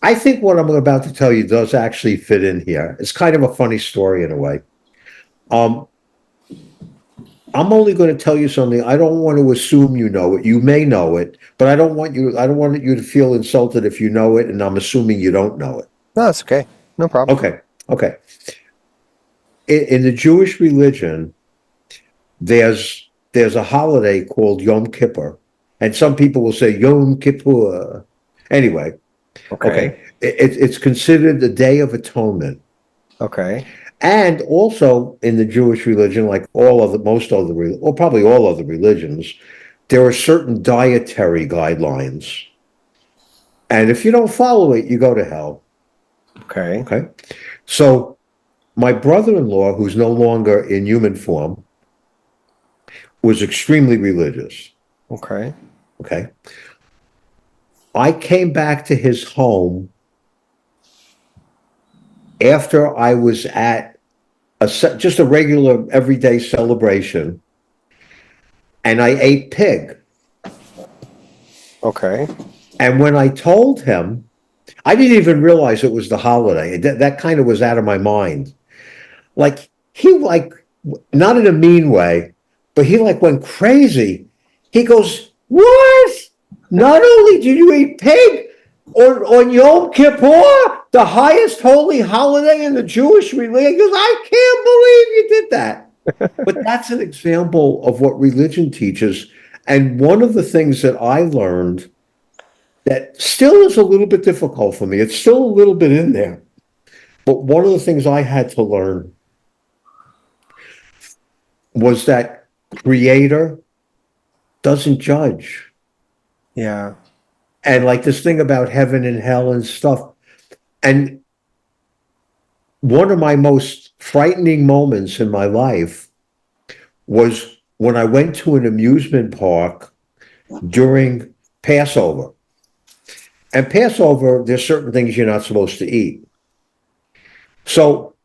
Speaker 2: I think what I'm about to tell you does actually fit in here. It's kind of a funny story in a way. Um, I'm only going to tell you something. I don't want to assume you know it. You may know it, but I don't want you to feel insulted if you know it, and I'm assuming you don't know it.
Speaker 3: No, that's okay. No problem.
Speaker 2: Okay. Okay. In the Jewish religion, there's a holiday called Yom Kippur, and some people will say Yom Kippur. Anyway,
Speaker 3: Okay.
Speaker 2: it's considered the Day of Atonement.
Speaker 3: Okay.
Speaker 2: And also in the Jewish religion, like probably all other religions, there are certain dietary guidelines. And if you don't follow it, you go to hell.
Speaker 3: Okay.
Speaker 2: Okay. So my brother-in-law, who's no longer in human form, was extremely religious.
Speaker 3: Okay.
Speaker 2: Okay. I came back to his home after I was at just a regular everyday celebration, and I ate pig.
Speaker 3: Okay.
Speaker 2: And when I told him, I didn't even realize it was the holiday. That kind of was out of my mind. Like not in a mean way, but he went crazy. He goes, "What? Not only did you eat pig on Yom Kippur, the highest holy holiday in the Jewish religion?" He goes, "I can't believe you did that." But that's an example of what religion teaches. And one of the things that I learned that still is a little bit difficult for me, it's still a little bit in there. But one of the things I had to learn was that Creator doesn't judge.
Speaker 3: Yeah.
Speaker 2: And like this thing about heaven and hell and stuff. And one of my most frightening moments in my life was when I went to an amusement park during Passover. And Passover, there's certain things you're not supposed to eat. So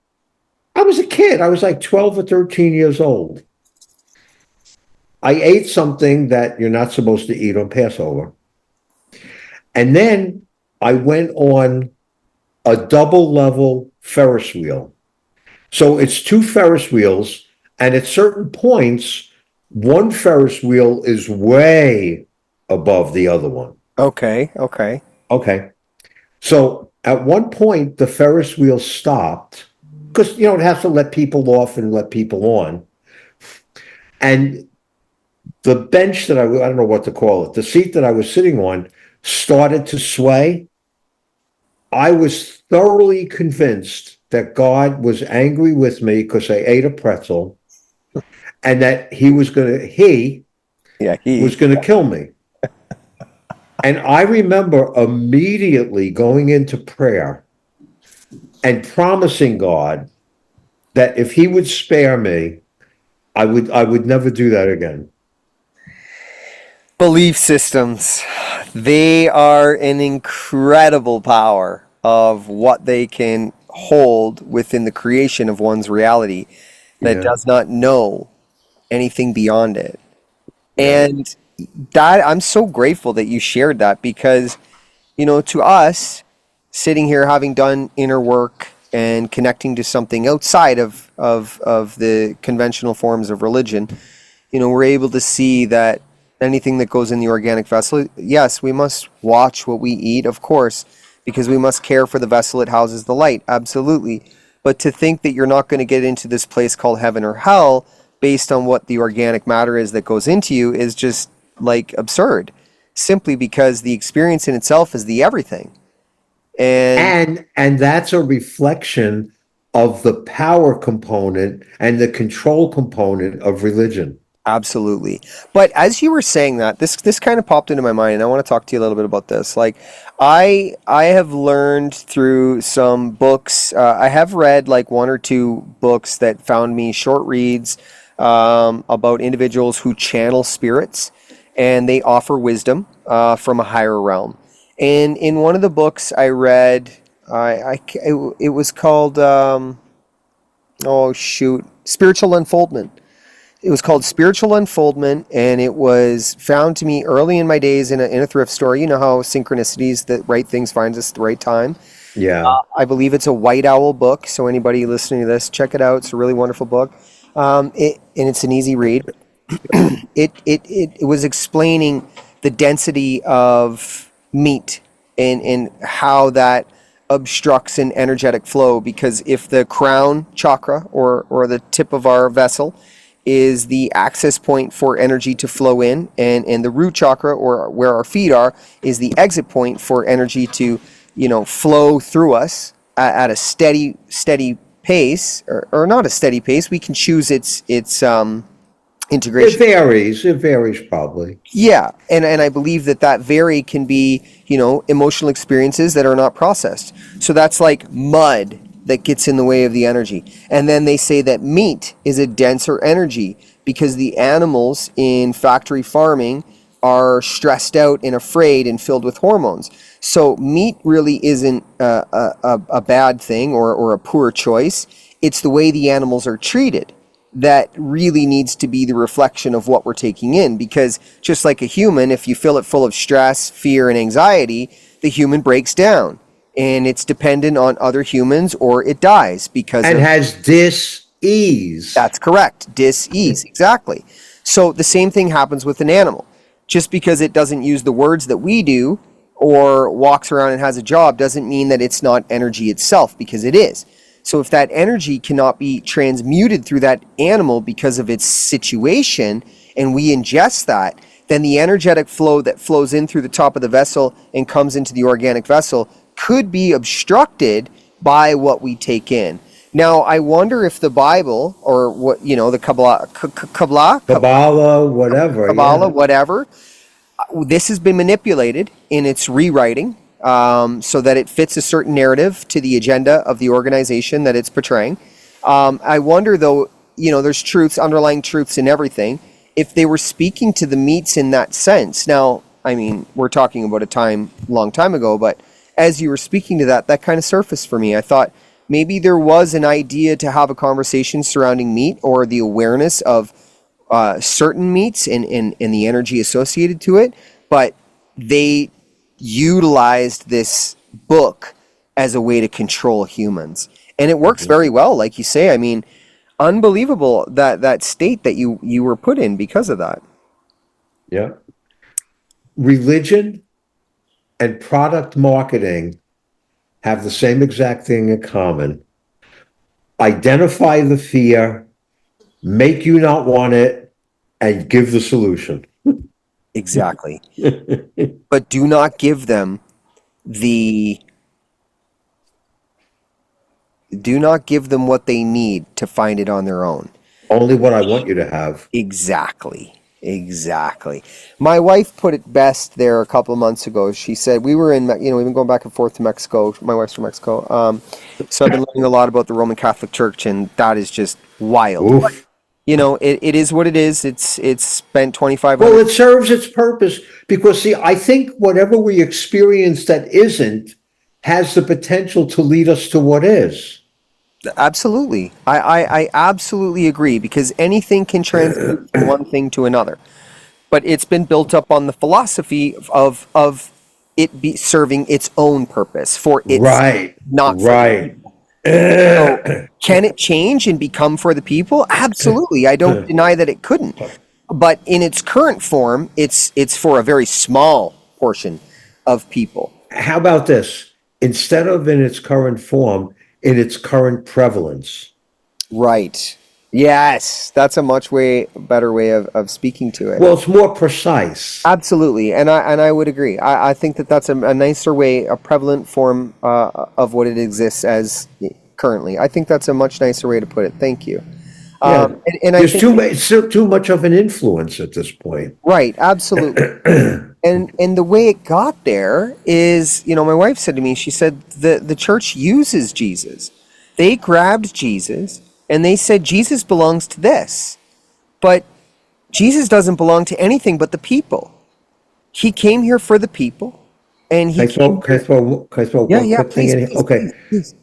Speaker 2: I was a kid. I was like 12 or 13 years old. I ate something that you're not supposed to eat on Passover. And then I went on a double level Ferris wheel. So it's two Ferris wheels, and at certain points, one Ferris wheel is way above the other one.
Speaker 3: Okay. Okay.
Speaker 2: Okay. So at one point, the Ferris wheel stopped because, it has to let people off and let people on. And the bench that I don't know what to call it, the seat that I was sitting on started to sway. I was thoroughly convinced that God was angry with me because I ate a pretzel and that he
Speaker 3: Yeah,
Speaker 2: was going to kill me. And I remember immediately going into prayer and promising God that if he would spare me, I would never do that again.
Speaker 3: belief systems. They are an incredible power of what they can hold within the creation of one's reality that
Speaker 2: Yeah,
Speaker 3: does not know anything beyond it.
Speaker 2: yeah,
Speaker 3: And that I'm so grateful that you shared that because, to us, sitting here having done inner work and connecting to something outside of the conventional forms of religion, we're able to see that anything that goes in the organic vessel, yes, we must watch what we eat, of course, because we must care for the vessel it houses the light, absolutely. But to think that you're not going to get into this place called heaven or hell based on what the organic matter is that goes into you is just like absurd, simply because the experience in itself is the everything. And
Speaker 2: and that's a reflection of the power component and the control component of religion.
Speaker 3: absolutely. But as you were saying that, this kind of popped into my mind, and I want to talk to you a little bit about this. Like, I have learned through some books. I have read like one or two books that found me short reads about individuals who channel spirits, and they offer wisdom from a higher realm. And in one of the books I read, it was called oh shoot, Spiritual Unfoldment. It was called Spiritual Unfoldment, and it was found to me early in my days in a thrift store. You know how synchronicities, the right things finds us at the right time.
Speaker 2: Yeah.
Speaker 3: I believe it's a White Owl book, so anybody listening to this, check it out. It's a really wonderful book, and it's an easy read. It was explaining the density of meat and how that obstructs an energetic flow. Because if the crown chakra or the tip of our vessel is the access point for energy to flow in, and the root chakra, or where our feet are, is the exit point for energy to flow through us at a steady pace, or not a steady pace. We can choose its
Speaker 2: It
Speaker 3: integration.
Speaker 2: varies. It varies probably.
Speaker 3: Yeah, and I believe that vary can be, emotional experiences that are not processed. So that's like mud that gets in the way of the energy. And then they say that meat is a denser energy because the animals in factory farming are stressed out and afraid and filled with hormones. So meat really isn't a bad thing or a poor choice. It's the way the animals are treated that really needs to be the reflection of what we're taking in. Because just like a human, if you fill it full of stress, fear, and anxiety, the human breaks down and it's dependent on other humans, or it dies because
Speaker 2: And
Speaker 3: of.
Speaker 2: has dis-ease.
Speaker 3: That's correct. Dis-ease, exactly. So the same thing happens with an animal. Just because it doesn't use the words that we do or walks around and has a job doesn't mean that it's not energy itself, because it is. So if that energy cannot be transmuted through that animal because of its situation, and we ingest that, then the energetic flow that flows in through the top of the vessel and comes into the organic vessel could be obstructed by what we take in. Now, I wonder if the Bible, or what, the
Speaker 2: Kabbalah, whatever.
Speaker 3: Kabbalah,
Speaker 2: Yeah.
Speaker 3: whatever, this has been manipulated in its rewriting, so that it fits a certain narrative to the agenda of the organization that it's portraying. I wonder, though, there's truths, underlying truths in everything. If they were speaking to the meats in that sense. Now, I mean, we're talking about long time ago, but as you were speaking to that, that kind of surfaced for me. I thought maybe there was an idea to have a conversation surrounding meat, or the awareness of certain meats and the energy associated to it, but they utilized this book as a way to control humans. And it works
Speaker 2: Mhm.
Speaker 3: very well, like you say. I mean, unbelievable that state that you were put in because of that.
Speaker 2: Yeah. Religion and product marketing have the same exact thing in common. Identify the fear, make you not want it, and give the solution.
Speaker 3: Exactly. But the do not give them what they need to find it on their own.
Speaker 2: Only what I want you to have.
Speaker 3: Exactly. Exactly. My wife put it best there a couple of months ago. She said we were in, we've been going back and forth to Mexico. My wife's from Mexico. So I've been learning a lot about the Roman Catholic Church, and that is just wild. But,
Speaker 2: Oof.
Speaker 3: it is what it is. It's spent
Speaker 2: Well,
Speaker 3: 2,500.
Speaker 2: it serves its purpose because, see, I think whatever we experience that isn't has the potential to lead us to what is.
Speaker 3: Absolutely. I absolutely agree because anything can transmute from one thing to another. But it's been built up on the philosophy of it be serving its own purpose for its,
Speaker 2: Right,
Speaker 3: not for the
Speaker 2: right.
Speaker 3: people. So can it change and become for the people? Absolutely. I don't deny that it couldn't. But in its current form, it's for a very small portion of people.
Speaker 2: How about this? Instead of in its current form, in its current prevalence.
Speaker 3: Right. Yes, that's a much way better way of speaking to it.
Speaker 2: Well, it's more precise.
Speaker 3: Absolutely, and I would agree. I think that that's a nicer way, a prevalent form of what it exists as currently. I think that's a much nicer way to put it. Thank you.
Speaker 2: Yeah.
Speaker 3: And I
Speaker 2: There's
Speaker 3: think
Speaker 2: too much of an influence at this point.
Speaker 3: right, absolutely. And the way it got there is, my wife said to me, she said the church uses Jesus. They grabbed Jesus and they said Jesus belongs to this, but Jesus doesn't belong to anything but the people. He came here for the people, and he came here.
Speaker 2: Can I throw
Speaker 3: Yeah,
Speaker 2: one
Speaker 3: yeah,
Speaker 2: quick thing
Speaker 3: please,
Speaker 2: in here?
Speaker 3: please,
Speaker 2: Okay.
Speaker 3: please, please.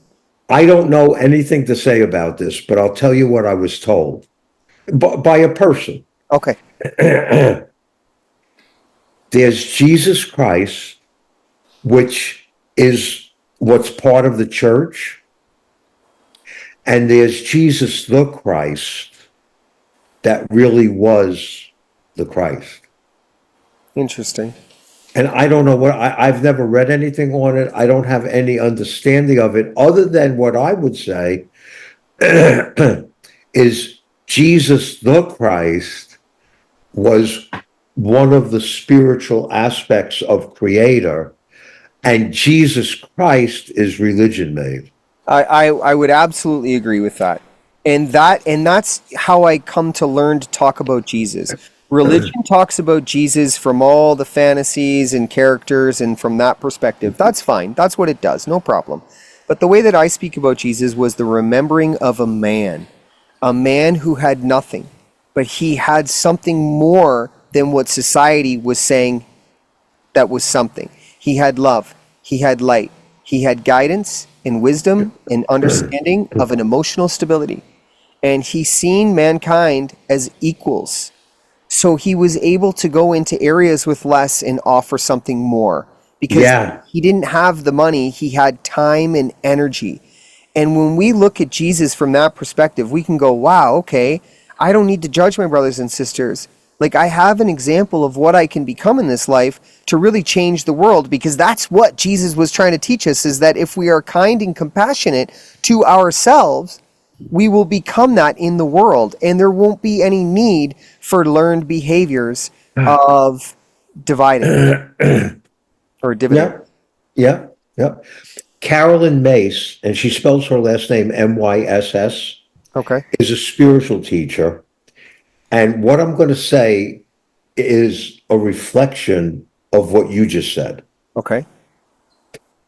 Speaker 2: I don't know anything to say about this, but I'll tell you what I was told by a person.
Speaker 3: Okay,
Speaker 2: There's Jesus Christ, which is what's part of the church, and there's Jesus the Christ that really was the Christ.
Speaker 3: interesting.
Speaker 2: And I don't know I've never read anything on it. I don't have any understanding of it other than what I would say is Jesus the Christ was one of the spiritual aspects of Creator, and Jesus Christ is religion made.
Speaker 3: I would absolutely agree with that. And that's how I come to learn to talk about Jesus. Religion talks about Jesus from all the fantasies and characters and from that perspective. That's fine. That's what it does. No problem. But the way that I speak about Jesus was the remembering of a man who had nothing, but he had something more than what society was saying that was something. He had love, he had light, he had guidance and wisdom and understanding of an emotional stability. And he seen mankind as equals. So he was able to go into areas with less and offer something more because
Speaker 2: Yeah.
Speaker 3: he didn't have the money, he had time and energy. And when we look at Jesus from that perspective, we can go, wow, okay, I don't need to judge my brothers and sisters. Like, I have an example of what I can become in this life to really change the world, because that's what Jesus was trying to teach us, is that if we are kind and compassionate to ourselves, we will become that in the world, and there won't be any need for learned behaviors of dividing or dividend.
Speaker 2: Yeah. Yeah. Yeah. Carolyn Mace, and she spells her last name Myss,
Speaker 3: Okay.
Speaker 2: is a spiritual teacher. And what I'm going to say is a reflection of what you just said.
Speaker 3: Okay.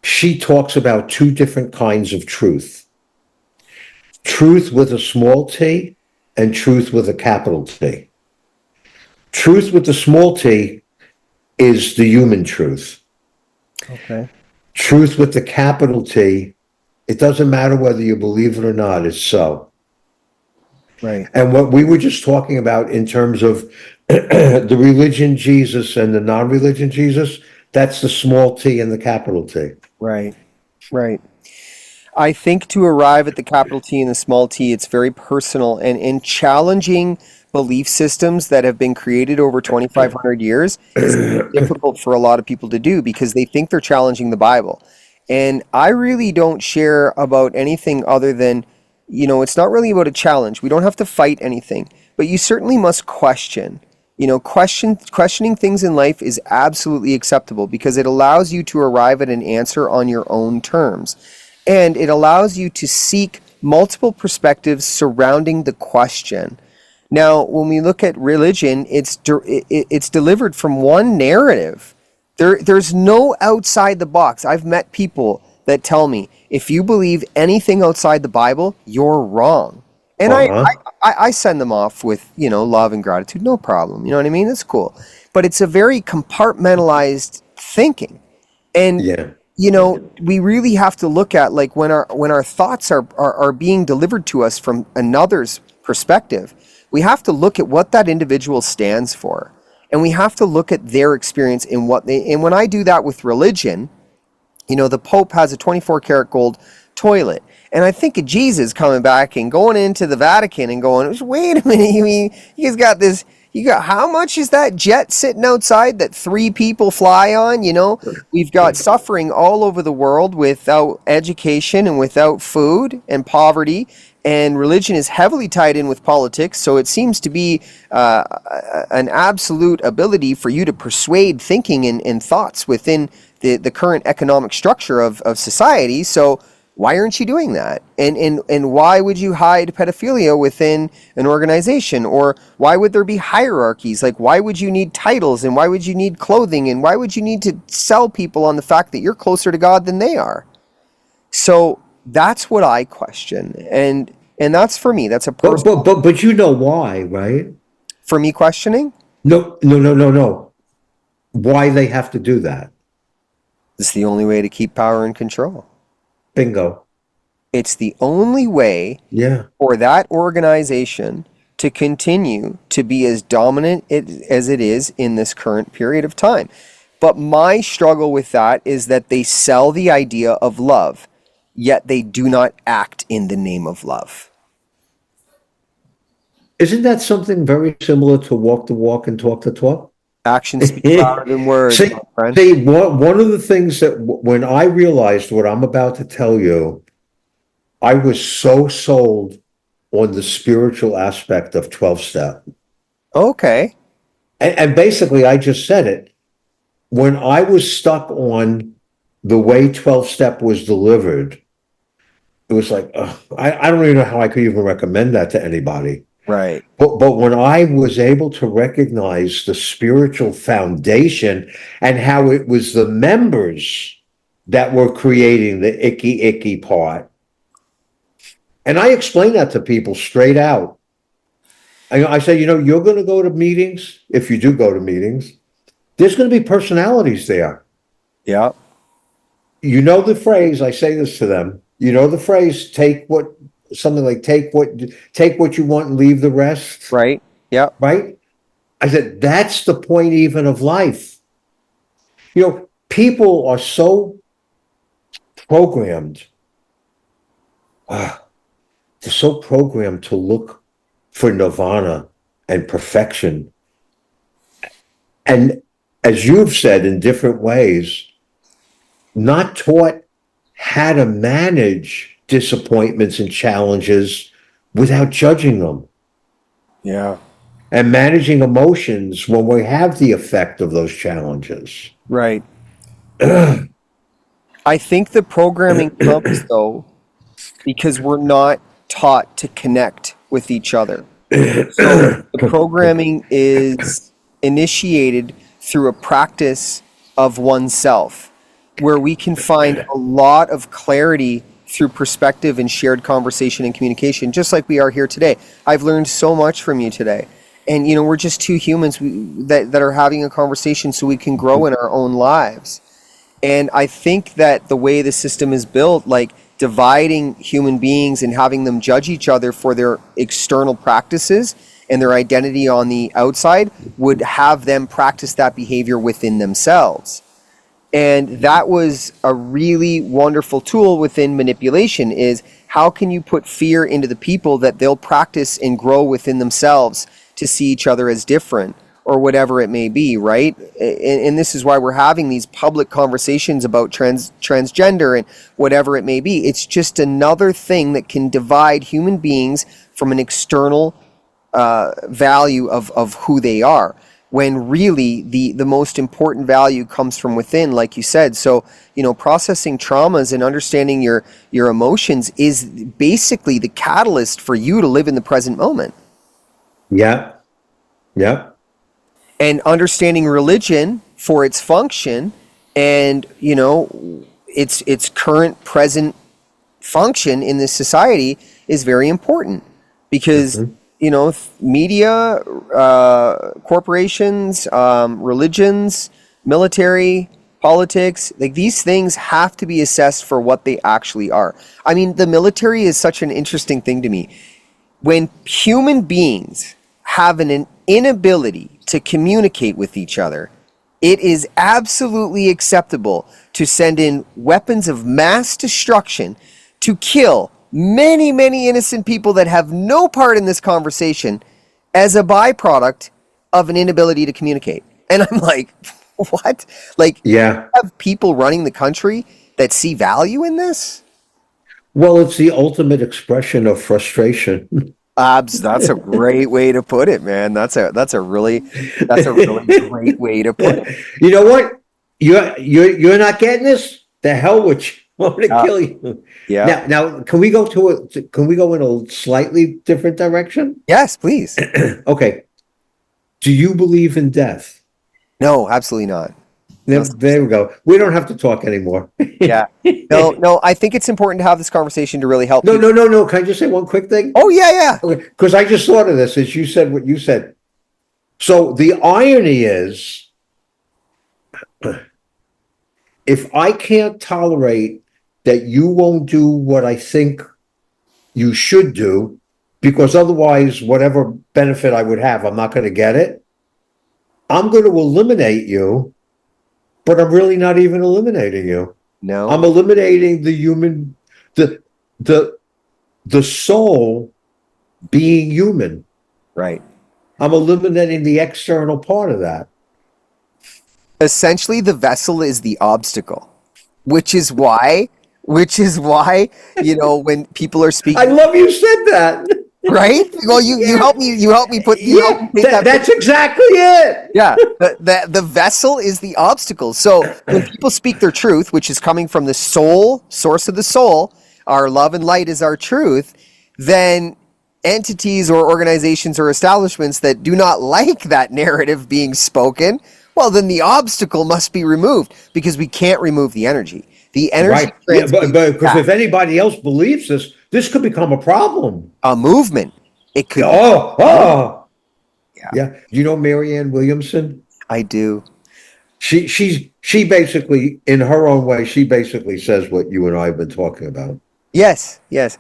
Speaker 2: She talks about two different kinds of truth: truth with a small t and truth with a capital T. Truth with the small t is the human truth.
Speaker 3: Okay.
Speaker 2: Truth with the capital T, it doesn't matter whether you believe it or not, it's so.
Speaker 3: Right.
Speaker 2: And what we were just talking about in terms of the religion Jesus and the non-religion Jesus, that's the small t and the capital T.
Speaker 3: Right. Right. I think to arrive at the capital T and the small t, it's very personal, and in challenging belief systems that have been created over 2,500 years, it's difficult for a lot of people to do because they think they're challenging the Bible. And I really don't share about anything other than, it's not really about a challenge. We don't have to fight anything, but you certainly must question. Questioning things in life is absolutely acceptable because it allows you to arrive at an answer on your own terms. And it allows you to seek multiple perspectives surrounding the question. Now, when we look at religion, it's delivered from one narrative. There's no outside the box. I've met people that tell me, if you believe anything outside the Bible, you're wrong. And
Speaker 2: Uh-huh.
Speaker 3: I send them off with, love and gratitude, no problem. You know what I mean? That's cool. But it's a very compartmentalized thinking. And
Speaker 2: Yeah.
Speaker 3: we really have to look at, like, when our thoughts are being delivered to us from another's perspective, we have to look at what that individual stands for. And we have to look at their experience in and when I do that with religion, the Pope has a 24 karat gold toilet. And I think of Jesus coming back and going into the Vatican and going, wait a minute, you mean you guys got this, how much is that jet sitting outside that 3 people fly on? We've got suffering all over the world without education and without food and poverty. And religion is heavily tied in with politics. So it seems to be an absolute ability for you to persuade thinking and thoughts within the current economic structure of society. So why aren't you doing that? And why would you hide pedophilia within an organization? Or why would there be hierarchies? Like, why would you need titles, and why would you need clothing, and why would you need to sell people on the fact that you're closer to God than they are? So that's what I question. And that's, for me, that's a personal,
Speaker 2: But you know why, right?
Speaker 3: for me, questioning.
Speaker 2: No, no, no, no, no. Why they have to do that?
Speaker 3: It's the only way to keep power and control.
Speaker 2: Bingo.
Speaker 3: It's the only way
Speaker 2: Yeah.
Speaker 3: for that organization to continue to be as dominant as it is in this current period of time. But my struggle with that is that they sell the idea of love, yet they do not act in the name of love.
Speaker 2: Isn't that something very similar to walk the walk and talk the talk?
Speaker 3: Actions speak louder than words,
Speaker 2: See,
Speaker 3: my friend.
Speaker 2: one of the things that when I realized what I'm about to tell you, I was so sold on the spiritual aspect of 12 step.
Speaker 3: Okay.
Speaker 2: And basically, I just said it. When I was stuck on the way 12 step was delivered, it was like, I don't even know how I could even recommend that to anybody.
Speaker 3: Right.
Speaker 2: But when I was able to recognize the spiritual foundation and how it was the members that were creating the icky part, and I explain that to people straight out. I say, you're going to go to meetings. If you do go to meetings, there's going to be personalities there.
Speaker 3: Yeah.
Speaker 2: You know the phrase, I say this to them, the phrase, take what you want and leave the rest.
Speaker 3: Right. Yeah.
Speaker 2: Right? I said, that's the point even of life. People are so programmed. They're so programmed to look for nirvana and perfection. And as you've said in different ways, not taught how to manage disappointments and challenges without judging them.
Speaker 3: Yeah.
Speaker 2: And managing emotions when we have the effect of those challenges.
Speaker 3: Right. I think the programming comes, though, because we're not taught to connect with each other. So the programming is initiated through a practice of oneself, where we can find a lot of clarity through perspective and shared conversation and communication, just like we are here today. I've learned so much from you today. And, we're just two humans that are having a conversation so we can grow in our own lives. And I think that the way the system is built, like dividing human beings and having them judge each other for their external practices and their identity on the outside, would have them practice that behavior within themselves. And that was a really wonderful tool within manipulation, is how can you put fear into the people that they'll practice and grow within themselves to see each other as different, or whatever it may be, right? And this is why we're having these public conversations about transgender and whatever it may be. It's just another thing that can divide human beings from an external value of who they are, when really the most important value comes from within, like you said. So, processing traumas and understanding your emotions is basically the catalyst for you to live in the present moment.
Speaker 2: Yeah. Yeah.
Speaker 3: And understanding religion for its function and, its current present function in this society is very important because,
Speaker 2: Mhm.
Speaker 3: media, corporations, religions, military, politics, like these things have to be assessed for what they actually are. I mean, the military is such an interesting thing to me. When human beings have an inability to communicate with each other, it is absolutely acceptable to send in weapons of mass destruction to kill many, many innocent people that have no part in this conversation as a byproduct of an inability to communicate. And I'm like, what? Like,
Speaker 2: Yeah.
Speaker 3: have people running the country that see value in this?
Speaker 2: Well, it's the ultimate expression of frustration.
Speaker 3: That's a great way to put it, man. That's a really great way to put it.
Speaker 2: You know what? You're not getting this? The hell with you. I'm gonna
Speaker 3: Yeah,
Speaker 2: kill you.
Speaker 3: yeah.
Speaker 2: Now, can we go in a slightly different direction?
Speaker 3: Yes, please.
Speaker 2: Okay. Do you believe in death?
Speaker 3: No, absolutely not. No,
Speaker 2: There we go. We don't have to talk anymore.
Speaker 3: yeah. No, no, I think it's important to have this conversation to really help
Speaker 2: No,
Speaker 3: people.
Speaker 2: no, no, no. Can I just say one quick thing?
Speaker 3: Oh, yeah, yeah.
Speaker 2: Okay, because I just thought of this as you said what you said. So the irony is, if I can't tolerate that you won't do what I think you should do, because otherwise, whatever benefit I would have, I'm not going to get it. I'm going to eliminate you, but I'm really not even eliminating you. I'm
Speaker 3: No,
Speaker 2: eliminating the the the soul being human.
Speaker 3: right.
Speaker 2: I'm eliminating the external part of that.
Speaker 3: Essentially, the vessel is the obstacle, which is why, when people are
Speaker 2: I
Speaker 3: speaking,
Speaker 2: love you said that.
Speaker 3: right? Well, you
Speaker 2: Yeah.
Speaker 3: you help me put, you help
Speaker 2: Yeah,
Speaker 3: me paint that
Speaker 2: that's
Speaker 3: picture.
Speaker 2: exactly it.
Speaker 3: Yeah, the vessel is the obstacle. So when people speak their truth, which is coming from the soul, source of the soul, our love and light is our truth, then entities or organizations or establishments that do not like that narrative being spoken, well, then the obstacle must be removed because we can't remove the energy. The energy
Speaker 2: Right. Yeah, but
Speaker 3: transmutes
Speaker 2: because if anybody else believes this could become a problem.
Speaker 3: a movement. It could be.
Speaker 2: Oh.
Speaker 3: Yeah,
Speaker 2: Yeah. You know Marianne Williamson?
Speaker 3: I do.
Speaker 2: She basically, in her own way, she basically says what you and I have been talking about.
Speaker 3: Yes, yes.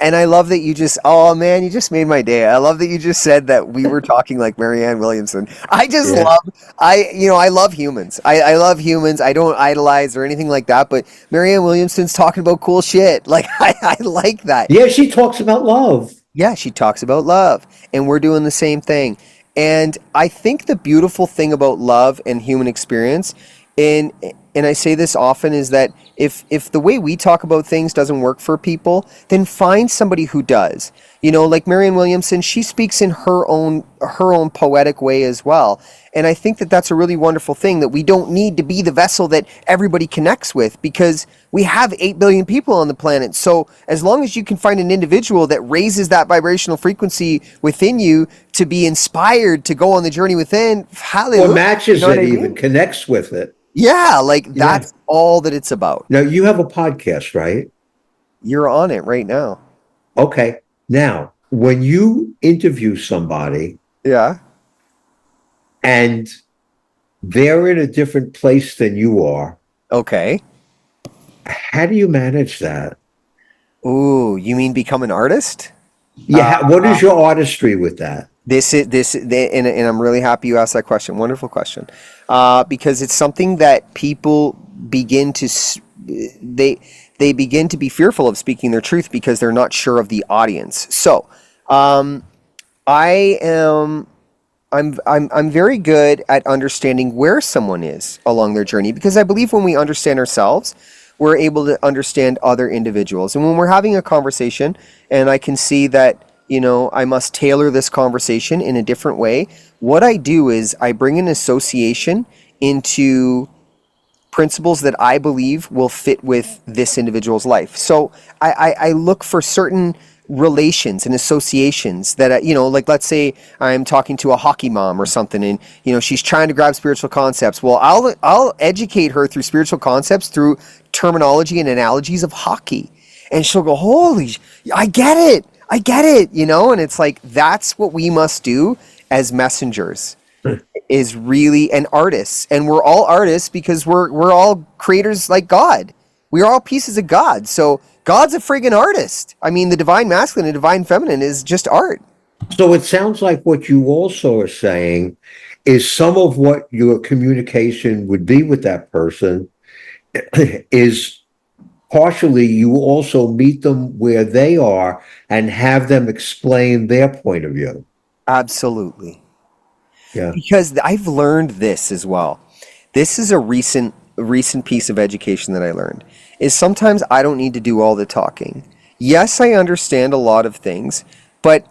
Speaker 3: And I love that you just, oh man, you just made my day. I love that you just said that we were talking like Marianne Williamson. I just
Speaker 2: Yeah.
Speaker 3: love, I love humans. I love humans. I don't idolize or anything like that, but Marianne Williamson's talking about cool shit. Like, I like that.
Speaker 2: Yeah, she talks about love.
Speaker 3: Yeah, she talks about love, and we're doing the same thing. And I think the beautiful thing about love and human experience, and and I say this often, is that if the way we talk about things doesn't work for people, then find somebody who does. Like Marianne Williamson, she speaks in her own poetic way as well. And I think that that's a really wonderful thing, that we don't need to be the vessel that everybody connects with, because we have 8 billion people on the planet. So as long as you can find an individual that raises that vibrational frequency within you to be inspired to go on the journey within, hallelujah.
Speaker 2: Or matches
Speaker 3: You know what
Speaker 2: it
Speaker 3: I
Speaker 2: even,
Speaker 3: mean?
Speaker 2: connects with it.
Speaker 3: Yeah, like
Speaker 2: Yeah.
Speaker 3: that's all that it's about.
Speaker 2: Now you have a podcast, right?
Speaker 3: You're on it right now.
Speaker 2: Okay. Now, when you interview somebody
Speaker 3: Yeah.
Speaker 2: and they're in a different place than you are,
Speaker 3: Okay.
Speaker 2: how do you manage that?
Speaker 3: Ooh, you mean become an artist?
Speaker 2: Yeah, what is your artistry with that?
Speaker 3: And I'm really happy you asked that question. Wonderful question, because it's something that people begin to they begin to be fearful of speaking their truth because they're not sure of the audience. So, I am. I'm very good at understanding where someone is along their journey, because I believe when we understand ourselves, we're able to understand other individuals. And when we're having a conversation and I can see that, I must tailor this conversation in a different way, what I do is I bring an association into principles that I believe will fit with this individual's life. So I look for certain relations and associations that, like let's say I'm talking to a hockey mom or something, and she's trying to grab spiritual concepts. Well, I'll educate her through spiritual concepts through terminology and analogies of hockey, and she'll go, holy, I get it, and it's like, that's what we must do as messengers, is really, and artists. And we're all artists because we're all creators like God. We're all pieces of God. So God's a friggin' artist. I mean, the divine masculine and divine feminine is just art.
Speaker 2: So it sounds like what you also are saying is some of what your communication would be with that person is partially you also meet them where they are and have them explain their point of view.
Speaker 3: Absolutely.
Speaker 2: Yeah.
Speaker 3: Because I've learned this as well. This is a recent piece of education that I learned, is sometimes I don't need to do all the talking. Yes, I understand a lot of things, but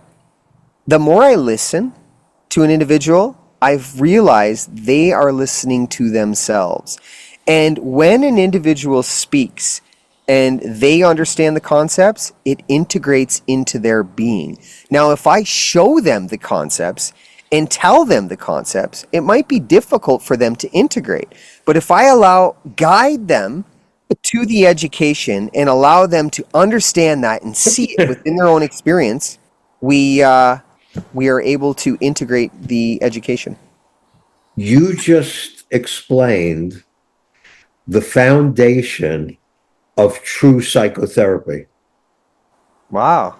Speaker 3: the more I listen to an individual, I've realized they are listening to themselves. And when an individual speaks and they understand the concepts, it integrates into their being. Now, if I show them the concepts and tell them the concepts, it might be difficult for them to integrate. But if I guide them to the education and allow them to understand that and see it within their own experience, we are able to integrate the education.
Speaker 2: You just explained the foundation of true psychotherapy.
Speaker 3: Wow.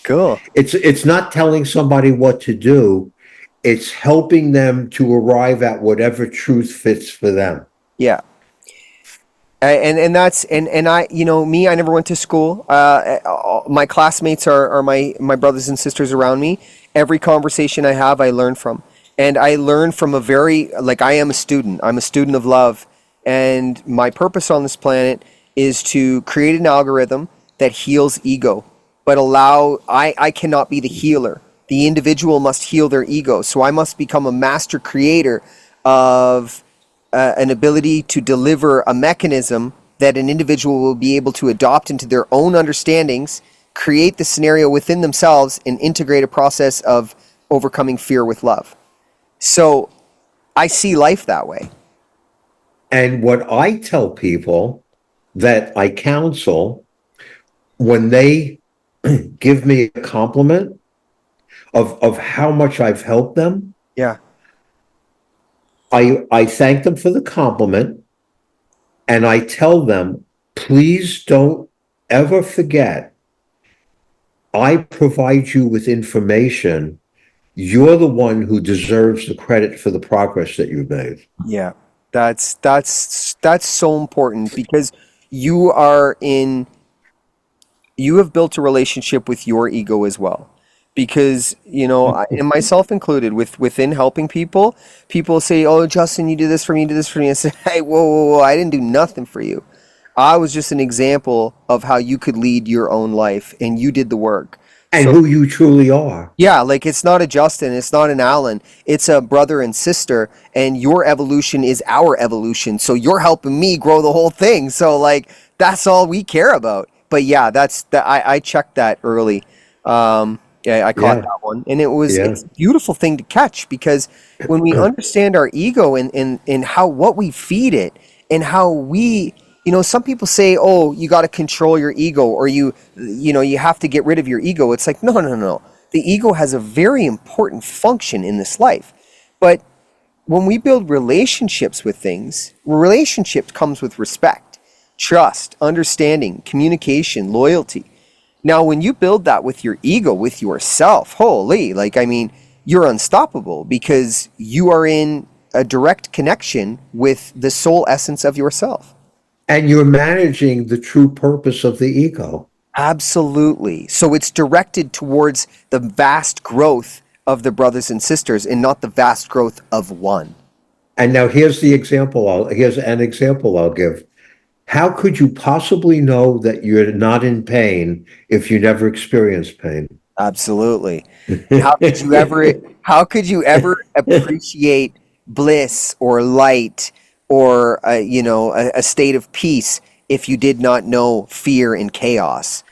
Speaker 3: Cool.
Speaker 2: It's not telling somebody what to do. It's helping them to arrive at whatever truth fits for them.
Speaker 3: Yeah. And that's, and I, me, I never went to school. My classmates are my brothers and sisters around me. Every conversation I have, I learn from. And I learn from I am a student. I'm a student of love. And my purpose on this planet is to create an algorithm that heals ego. But I cannot be the healer. The individual must heal their ego. So I must become a master creator of an ability to deliver a mechanism that an individual will be able to adopt into their own understandings, create the scenario within themselves, and integrate a process of overcoming fear with love. So I see life that way.
Speaker 2: And what I tell people that I counsel, when they give me a compliment of how much I've helped them,
Speaker 3: Yeah.
Speaker 2: I thank them for the compliment, and I tell them, please don't ever forget, I provide you with information. You're the one who deserves the credit for the progress that you've made.
Speaker 3: Yeah. That's so important, because you have built a relationship with your ego as well. Because, and myself included, within helping people say, oh, Justin, you do this for me, you do this for me. I say, hey, whoa, I didn't do nothing for you. I was just an example of how you could lead your own life, and you did the work.
Speaker 2: And who you truly are.
Speaker 3: Yeah, like, it's not a Justin, it's not an Alan, it's a brother and sister, and your evolution is our evolution. So you're helping me grow the whole thing. So, like, that's all we care about. But yeah, I checked that early. Yeah, I caught that one. And it's a beautiful thing to catch, because when we understand our ego and what we feed it, and how we, some people say, oh, you got to control your ego, or you have to get rid of your ego. It's like, no. The ego has a very important function in this life. But when we build relationships with things, relationship comes with respect, trust, understanding, communication, loyalty. Now, when you build that with your ego, with yourself, holy, you're unstoppable, because you are in a direct connection with the soul essence of yourself.
Speaker 2: And you're managing the true purpose of the ego.
Speaker 3: Absolutely. So it's directed towards the vast growth of the brothers and sisters, and not the vast growth of one.
Speaker 2: And now here's an example I'll give. How could you possibly know that you're not in pain if you never experience pain?
Speaker 3: Absolutely. How could you ever appreciate bliss or light, or a state of peace, if you did not know fear and chaos?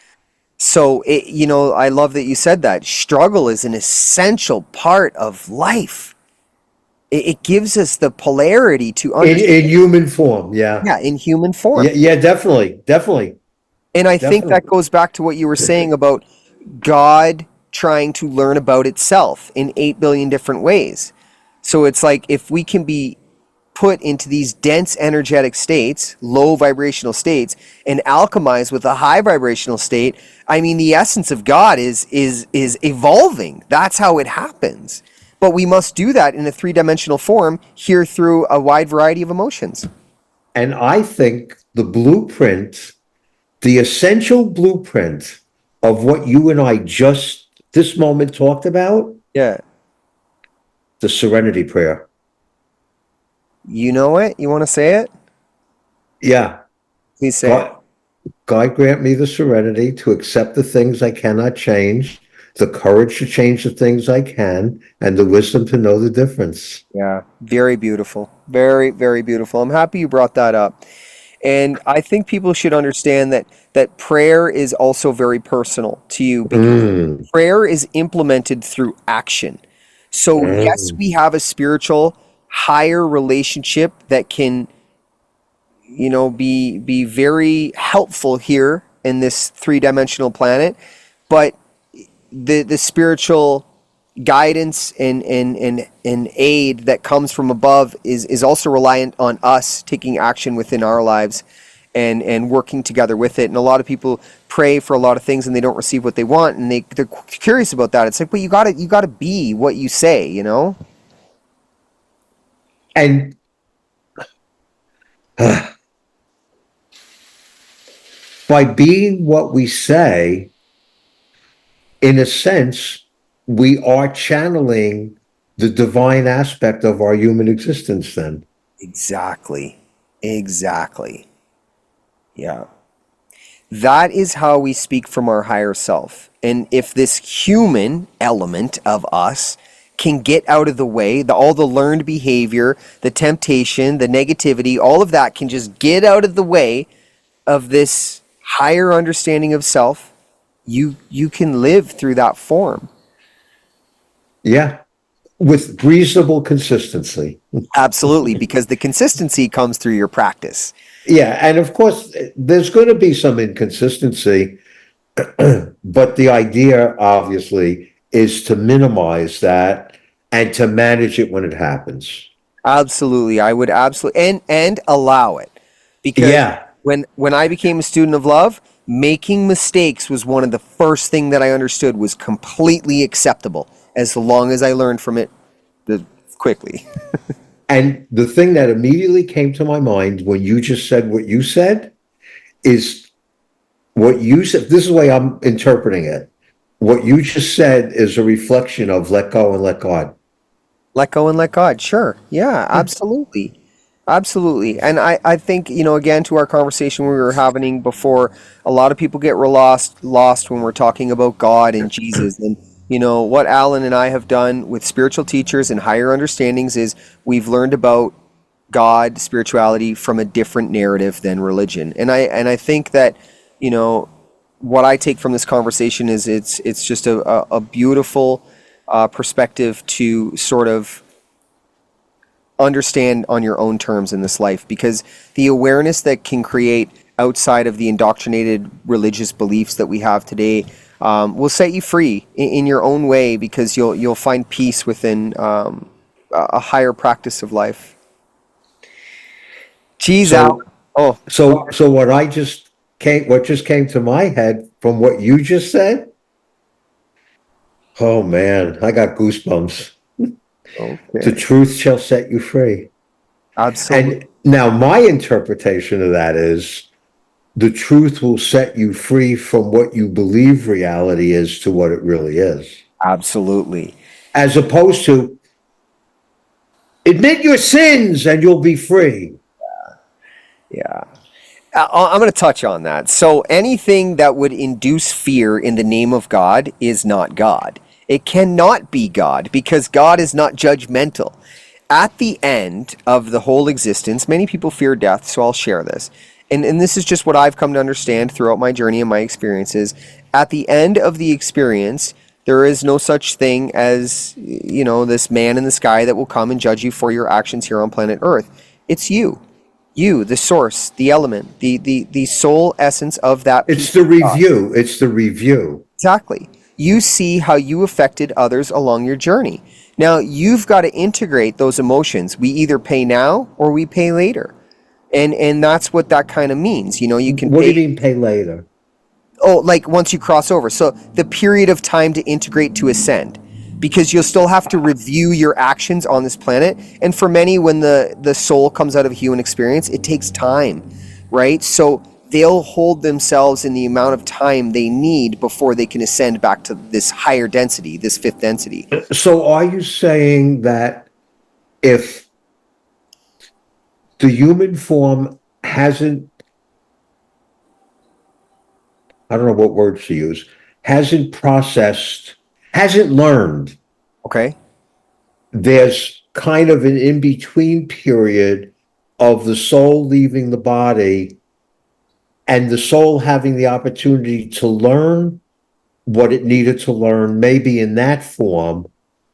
Speaker 3: So I love that you said that. Struggle is an essential part of life. It gives us the polarity to understand.
Speaker 2: In human form, yeah.
Speaker 3: Yeah, in human form.
Speaker 2: Yeah, yeah, definitely, definitely,
Speaker 3: And I think that
Speaker 2: definitely.
Speaker 3: goes back to what you were saying about God trying to learn about itself in 8 billion different ways. So it's like if we can be put into these dense energetic states, low vibrational states, and alchemize with a high vibrational state, I mean the essence of God is evolving. That's how it happens. But we must do that in a three-dimensional form here through a wide variety of emotions.
Speaker 2: And I think the blueprint, the essential blueprint of what you and I just this moment talked about,
Speaker 3: Yeah.
Speaker 2: the serenity prayer.
Speaker 3: You know it? You want to say it?
Speaker 2: Yeah.
Speaker 3: Please say it.
Speaker 2: God, God grant me the serenity to accept the things I cannot change, the courage to change the things I can, and the wisdom to know the difference.
Speaker 3: Yeah, very beautiful. Very, very beautiful. I'm happy you brought that up. And I think people should understand that prayer is also very personal to you because
Speaker 2: Mm,
Speaker 3: prayer is implemented through action. So yes,
Speaker 2: mm.
Speaker 3: we have a spiritual higher relationship that can, be very helpful here in this three-dimensional planet, but the spiritual guidance and aid that comes from above is also reliant on us taking action within our lives and working together with it. And a lot of people pray for a lot of things and they don't receive what they want, and they're curious about that. It's like, but you gotta be what you say, you know?
Speaker 2: And by being what we say, in a sense, we are channeling the divine aspect of our human existence then.
Speaker 3: Exactly. Exactly. Yeah. That is how we speak from our higher self. And if this human element of us can get out of the way, all the learned behavior, the temptation, the negativity, all of that can just get out of the way of this higher understanding of self, you can live through that form.
Speaker 2: Yeah, with reasonable consistency.
Speaker 3: Absolutely, because the consistency comes through your practice.
Speaker 2: Yeah, and of course, there's going to be some inconsistency, but the idea, obviously, is to minimize that and to manage it when it happens.
Speaker 3: Absolutely. I would absolutely and allow it. Because
Speaker 2: Yeah,
Speaker 3: when I became a student of love, making mistakes was one of the first thing that I understood was completely acceptable as long as I learned from it quickly.
Speaker 2: and the thing that immediately came to my mind when you just said what you said is what you said. This is the way I'm interpreting it. What you just said is a reflection of let go and let God.
Speaker 3: Let go and let God. Sure. Yeah,
Speaker 2: Yeah.
Speaker 3: absolutely. Absolutely. And I think, again, to our conversation we were having before, a lot of people get lost when we're talking about God and Jesus. And, what Alan and I have done with spiritual teachers and higher understandings is we've learned about God, spirituality from a different narrative than religion. And I think that, what I take from this conversation is it's just a beautiful perspective to sort of understand on your own terms in this life, because the awareness that can create outside of the indoctrinated religious beliefs that we have today will set you free in your own way, because you'll find peace within a higher practice of life. Geez, Al.
Speaker 2: So,
Speaker 3: Oh,
Speaker 2: so what just came to my head from what you just said. Oh man, I got goosebumps. The
Speaker 3: okay.
Speaker 2: truth shall set you free.
Speaker 3: Absolutely.
Speaker 2: And now my interpretation of that is the truth will set you free from what you believe reality is to what it really is.
Speaker 3: Absolutely.
Speaker 2: As opposed to admit your sins and you'll be free.
Speaker 3: Yeah. I'm going to touch on that. So anything that would induce fear in the name of God is not God. It cannot be God, because God is not judgmental. At the end of the whole existence, many people fear death, so I'll share this. and this is just what I've come to understand throughout my journey and my experiences. At the end of the experience, there is no such thing as, this man in the sky that will come and judge you for your actions here on planet Earth. It's you, the source, the element, the soul essence of that.
Speaker 2: It's the review. It's the review.
Speaker 3: Exactly. You see how you affected others along your journey. Now, you've got to integrate those emotions. We either pay now or we pay later. And that's what that kind of means. You can
Speaker 2: What do you mean pay later?
Speaker 3: Oh, like once you cross over. So the period of time to integrate to ascend. Because you'll still have to review your actions on this planet. And for many, when the soul comes out of a human experience, it takes time, right? So they'll hold themselves in the amount of time they need before they can ascend back to this higher density, this fifth density.
Speaker 2: So are you saying that if the human form hasn't, I don't know what words to use, hasn't processed, hasn't learned,
Speaker 3: Okay.
Speaker 2: there's kind of an in-between period of the soul leaving the body and the soul having the opportunity to learn what it needed to learn, maybe in that form,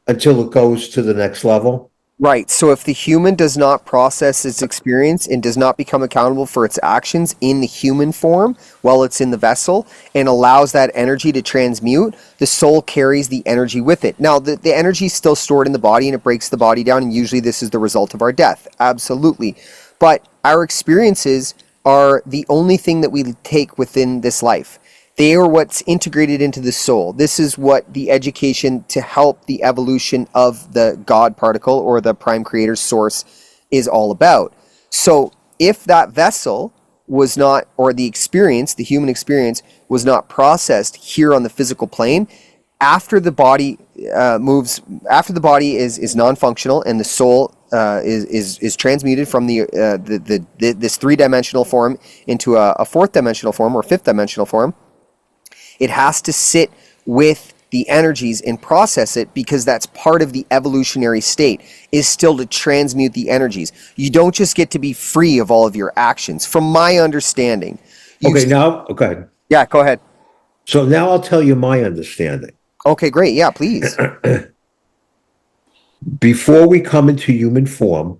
Speaker 2: until it goes to the next level?
Speaker 3: Right. So if the human does not process its experience and does not become accountable for its actions in the human form while it's in the vessel and allows that energy to transmute, the soul carries the energy with it. Now, the energy is still stored in the body and it breaks the body down, and usually this is the result of our death. Absolutely. But our experiences are the only thing that we take within this life. They are what's integrated into the soul. This is what the education to help the evolution of the God particle or the prime creator source is all about. So if that vessel was not, or the experience, the human experience, was not processed here on the physical plane, after the body after the body is non-functional and the soul is transmuted from this three-dimensional form into a fourth dimensional form or fifth dimensional form, it has to sit with the energies and process it, because that's part of the evolutionary state, is still to transmute the energies. You don't just get to be free of all of your actions, from my understanding.
Speaker 2: Okay.
Speaker 3: Yeah, go ahead.
Speaker 2: So now I'll tell you my understanding.
Speaker 3: Okay, great. Yeah, please.
Speaker 2: Before we come into human form,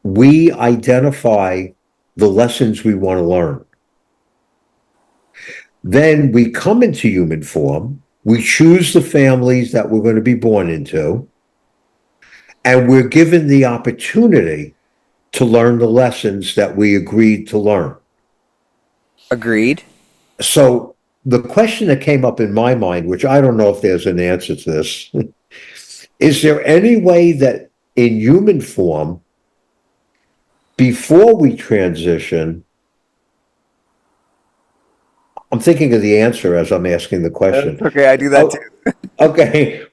Speaker 2: we identify the lessons we want to learn. Then we come into human form, we choose the families that we're going to be born into, and we're given the opportunity to learn the lessons that we agreed to learn.
Speaker 3: Agreed.
Speaker 2: So the question that came up in my mind, which I don't know if there's an answer to this, is there any way that in human form, before we transition, I'm thinking of the answer as I'm asking the question.
Speaker 3: Okay, I do that too.
Speaker 2: Okay.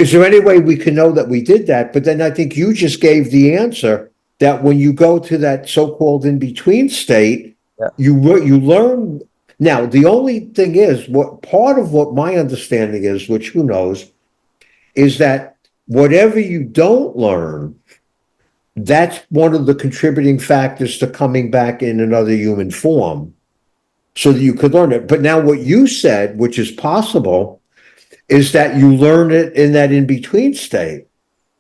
Speaker 2: Is there any way we can know that we did that? But then I think you just gave the answer that when you go to that so-called in-between state, you learn. Now, the only thing is, what part of what my understanding is, which who knows, is that whatever you don't learn, that's one of the contributing factors to coming back in another human form, so that you could learn it. But now what you said, which is possible, is that you learn it in that in-between state.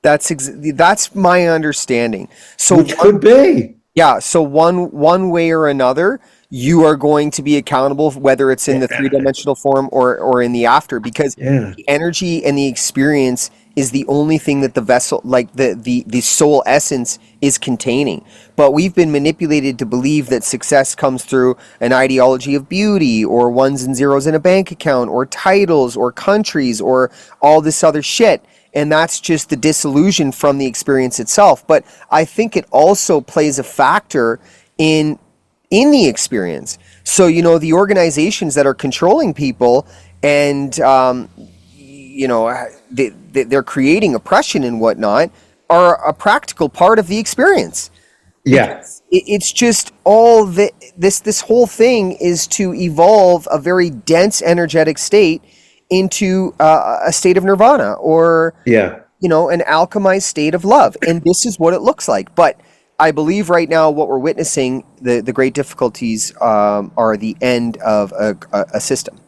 Speaker 3: That's my understanding. So
Speaker 2: which could be.
Speaker 3: Yeah, so one way or another, you are going to be accountable, whether it's in the three-dimensional form or in the after, because the energy and the experience is the only thing that the vessel, like the soul essence, is containing. But we've been manipulated to believe that success comes through an ideology of beauty, or ones and zeros in a bank account, or titles, or countries, or all this other shit. And that's just the disillusion from the experience itself. But I think it also plays a factor in the experience. So, the organizations that are controlling people and, they're creating oppression and whatnot are a practical part of the experience.
Speaker 2: Yeah.
Speaker 3: It's just all this whole thing is to evolve a very dense energetic state into a state of nirvana, or an alchemized state of love. And this is what it looks like. But I believe right now what we're witnessing, the great difficulties are the end of a system.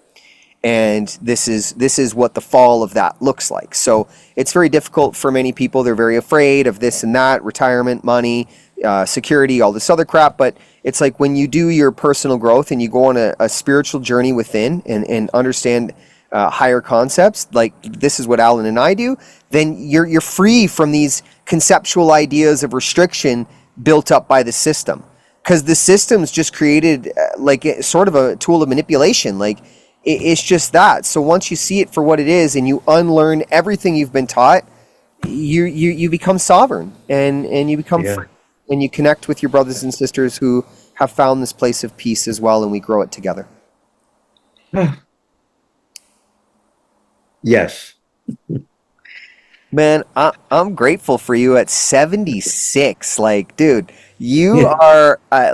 Speaker 3: And this is what the fall of that looks like. So it's very difficult for many people. They're very afraid of this and that, retirement, money, security, all this other crap. But it's like when you do your personal growth and you go on a spiritual journey within and understand higher concepts, like this is what Alan and I do, then you're free from these conceptual ideas of restriction built up by the system. Because the system's just created sort of a tool of manipulation. Like, it's just that. So once you see it for what it is and you unlearn everything you've been taught, you become sovereign and you become free, and you connect with your brothers and sisters who have found this place of peace as well, and we grow it together.
Speaker 2: Yes.
Speaker 3: Man, I'm grateful for you at 76. Like, dude, you are I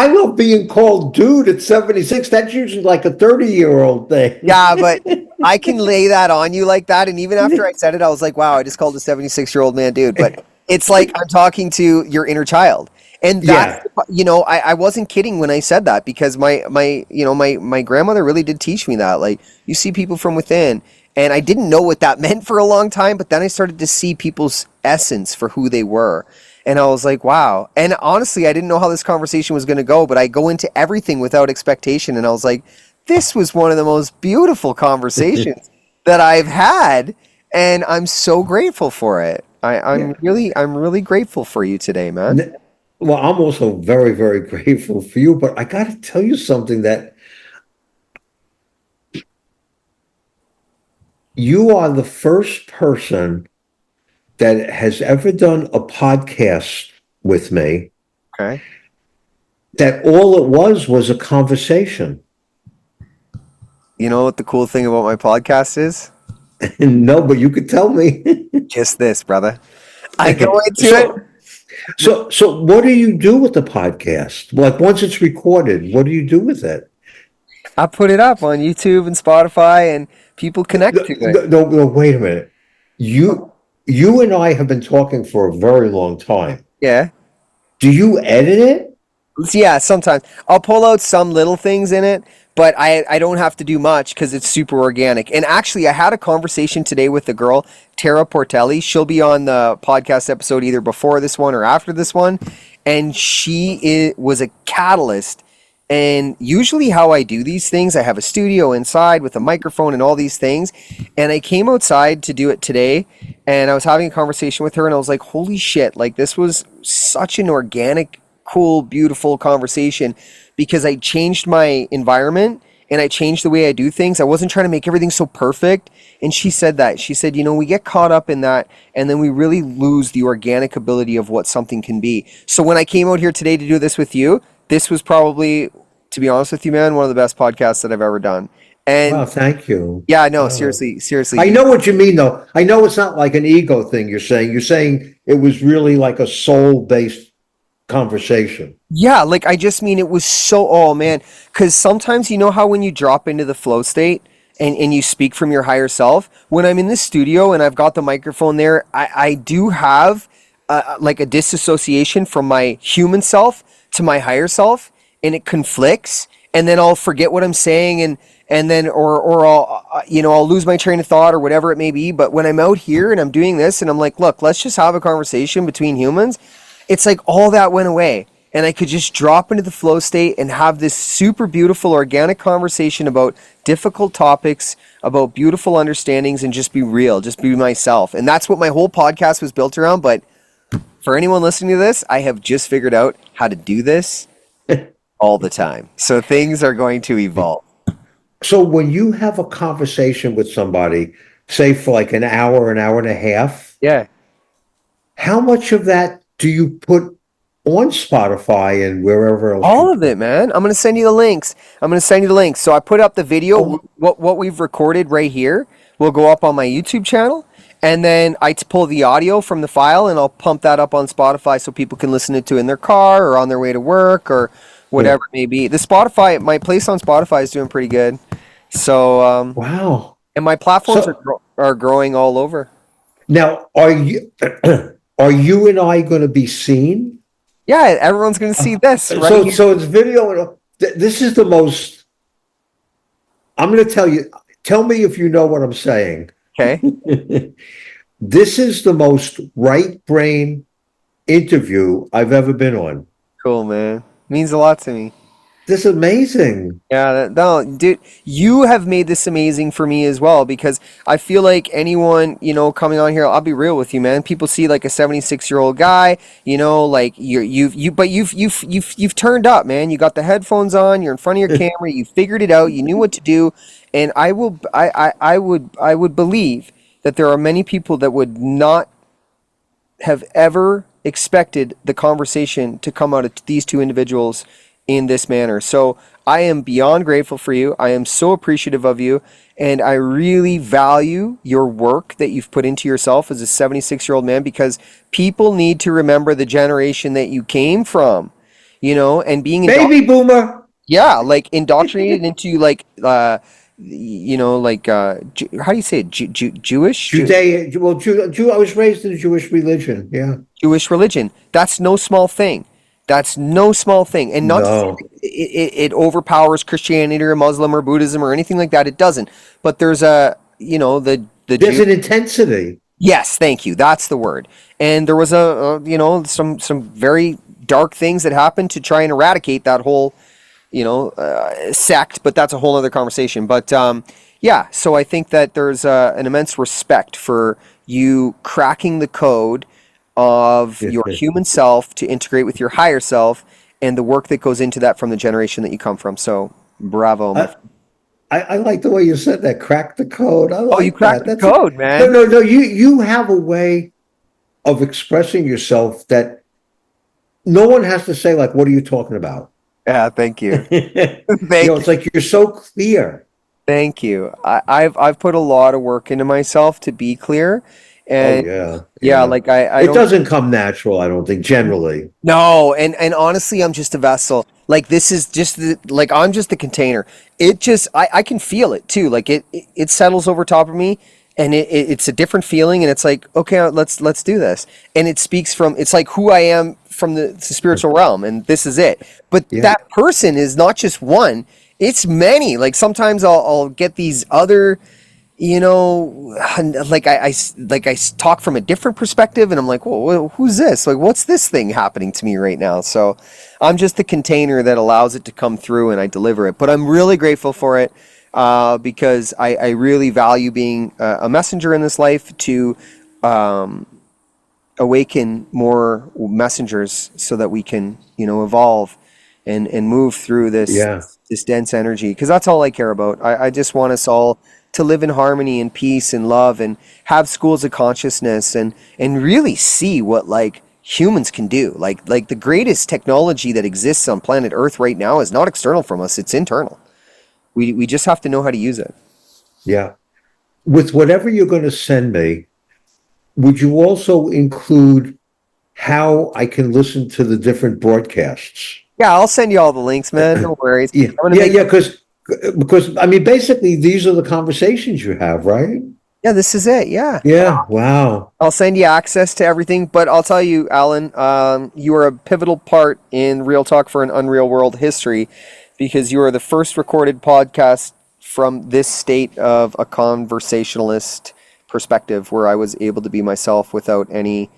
Speaker 2: love being called dude at 76. That's usually like a 30-year-old thing.
Speaker 3: Yeah, but I can lay that on you like that. And even after I said it, I was like, wow, I just called a 76-year-old man dude. But it's like I'm talking to your inner child. And that's, I wasn't kidding when I said that, because my grandmother really did teach me that. Like, you see people from within. And I didn't know what that meant for a long time, but then I started to see people's essence for who they were. And I was like, wow. And honestly, I didn't know how this conversation was going to go, but I go into everything without expectation. And I was like, this was one of the most beautiful conversations that I've had. And I'm so grateful for it. I'm really grateful for you today, man.
Speaker 2: Well, I'm also very, very grateful for you, but I got to tell you something, that you are the first person that has ever done a podcast with me.
Speaker 3: Okay.
Speaker 2: That all it was a conversation.
Speaker 3: You know what the cool thing about my podcast is?
Speaker 2: No, but you could tell me.
Speaker 3: Just this, brother. I go into it.
Speaker 2: So what do you do with the podcast? Like, once it's recorded, what do you do with it?
Speaker 3: I put it up on YouTube and Spotify, and people connect to it.
Speaker 2: No, wait a minute. You and I have been talking for a very long time.
Speaker 3: Yeah.
Speaker 2: Do you edit it?
Speaker 3: Yeah, sometimes. I'll pull out some little things in it, but I don't have to do much because it's super organic. And actually, I had a conversation today with the girl, Tara Portelli. She'll be on the podcast episode either before this one or after this one. And she was a catalyst. And usually how I do these things, I have a studio inside with a microphone and all these things. And I came outside to do it today, and I was having a conversation with her, and I was like, holy shit, like, this was such an organic, cool, beautiful conversation, because I changed my environment and I changed the way I do things. I wasn't trying to make everything so perfect. And she said that. She said, we get caught up in that, and then we really lose the organic ability of what something can be. So when I came out here today to do this with you, this was probably, to be honest with you, man, one of the best podcasts that I've ever done. And
Speaker 2: wow, thank you.
Speaker 3: Yeah, no, seriously.
Speaker 2: I know what you mean, though. I know it's not like an ego thing you're saying. You're saying it was really like a soul-based conversation.
Speaker 3: Yeah, like, I just mean it was so, oh man, because sometimes, you know how when you drop into the flow state and you speak from your higher self, when I'm in the studio and I've got the microphone there, I do have like a disassociation from my human self to my higher self, and it conflicts, and then I'll forget what I'm saying, and then or I'll lose my train of thought or whatever it may be. But when I'm out here and I'm doing this and I'm like, look, let's just have a conversation between humans, it's like all that went away, and I could just drop into the flow state and have this super beautiful organic conversation about difficult topics, about beautiful understandings, and just be real, just be myself. And that's what my whole podcast was built around. But for anyone listening to this, I have just figured out how to do this all the time. So things are going to evolve.
Speaker 2: So when you have a conversation with somebody, say for like an hour and a half,
Speaker 3: Yeah.
Speaker 2: how much of that do you put on Spotify and wherever else?
Speaker 3: All of it, man. I'm going to send you the links. So I put up the video. What we've recorded right here will go up on my YouTube channel. And then I pull the audio from the file, and I'll pump that up on Spotify so people can listen to it in their car or on their way to work or whatever it may be. My place on Spotify is doing pretty good. So,
Speaker 2: wow.
Speaker 3: And my platforms are growing all over.
Speaker 2: Now, are you and I going to be seen?
Speaker 3: Yeah, everyone's going to see this right
Speaker 2: So,
Speaker 3: here.
Speaker 2: so it's video. This is the most. I'm going to tell you. Tell me if you know what I'm saying.
Speaker 3: Okay.
Speaker 2: This is the most right brain interview I've ever been on.
Speaker 3: Cool, man. Means a lot to me.
Speaker 2: This is amazing.
Speaker 3: Yeah, no, dude, you have made this amazing for me as well because I feel like anyone, coming on here, I'll be real with you, man. People see like a 76-year-old guy, like you've turned up, man. You got the headphones on, you're in front of your camera, you figured it out, you knew what to do, and I would believe that there are many people that would not have ever expected the conversation to come out of these two individuals in this manner. So I am beyond grateful for you. I am so appreciative of you. And I really value your work that you've put into yourself as a 76-year-old man because people need to remember the generation that you came from, and being
Speaker 2: Baby boomer.
Speaker 3: yeah, like indoctrinated into how do you say it? Jewish?
Speaker 2: Judea. Well, I was raised in the Jewish religion. Yeah.
Speaker 3: Jewish religion. That's no small thing. That's no small thing. And not to say
Speaker 2: No.
Speaker 3: it overpowers Christianity or Muslim or Buddhism or anything like that. It doesn't. But there's the
Speaker 2: There's
Speaker 3: Jew.
Speaker 2: an intensity.
Speaker 3: Yes, thank you. That's the word. And there was some very dark things that happened to try and eradicate that whole sect, but that's a whole other conversation. But yeah, so I think that there's an immense respect for you cracking the code of your human self to integrate with your higher self and the work that goes into that from the generation that you come from. So bravo.
Speaker 2: I like the way you said that. Crack the code. I like
Speaker 3: You cracked
Speaker 2: that.
Speaker 3: the code, man.
Speaker 2: No. You have a way of expressing yourself that no one has to say, like, what are you talking about?
Speaker 3: Yeah, thank you.
Speaker 2: Thank you. It's like you're so clear.
Speaker 3: Thank you. I've put a lot of work into myself to be clear. And
Speaker 2: Yeah.
Speaker 3: like I
Speaker 2: It
Speaker 3: don't
Speaker 2: doesn't come natural, I don't think, generally.
Speaker 3: No, and honestly, I'm just a vessel. Like this is just like I'm just the container. I can feel it too. Like it settles over top of me, and it's a different feeling, and it's like okay, let's do this. And it speaks from it's like who I am from the spiritual realm, and this is it. But that person is not just one; it's many. Like sometimes I'll get these other like I talk from a different perspective and I'm like, whoa, who's this? Like, what's this thing happening to me right now? So I'm just the container that allows it to come through and I deliver it. But I'm really grateful for it because I really value being a messenger in this life to awaken more messengers so that we can, evolve and move through this dense energy. Because that's all I care about. I just want us all to live in harmony and peace and love and have schools of consciousness and really see what like humans can do. Like the greatest technology that exists on planet Earth right now is not external from us, it's internal. We just have to know how to use it.
Speaker 2: Yeah. With whatever you're going to send me, would you also include how I can listen to the different broadcasts?
Speaker 3: Yeah, I'll send you all the links, man. No worries.
Speaker 2: Yeah, because I mean, basically, these are the conversations you have, right?
Speaker 3: Yeah, this is it. Yeah.
Speaker 2: Yeah. Wow.
Speaker 3: I'll send you access to everything, but I'll tell you, Alan, you are a pivotal part in Real Talk for an Unreal World history because you are the first recorded podcast from this state of a conversationalist perspective where I was able to be myself without any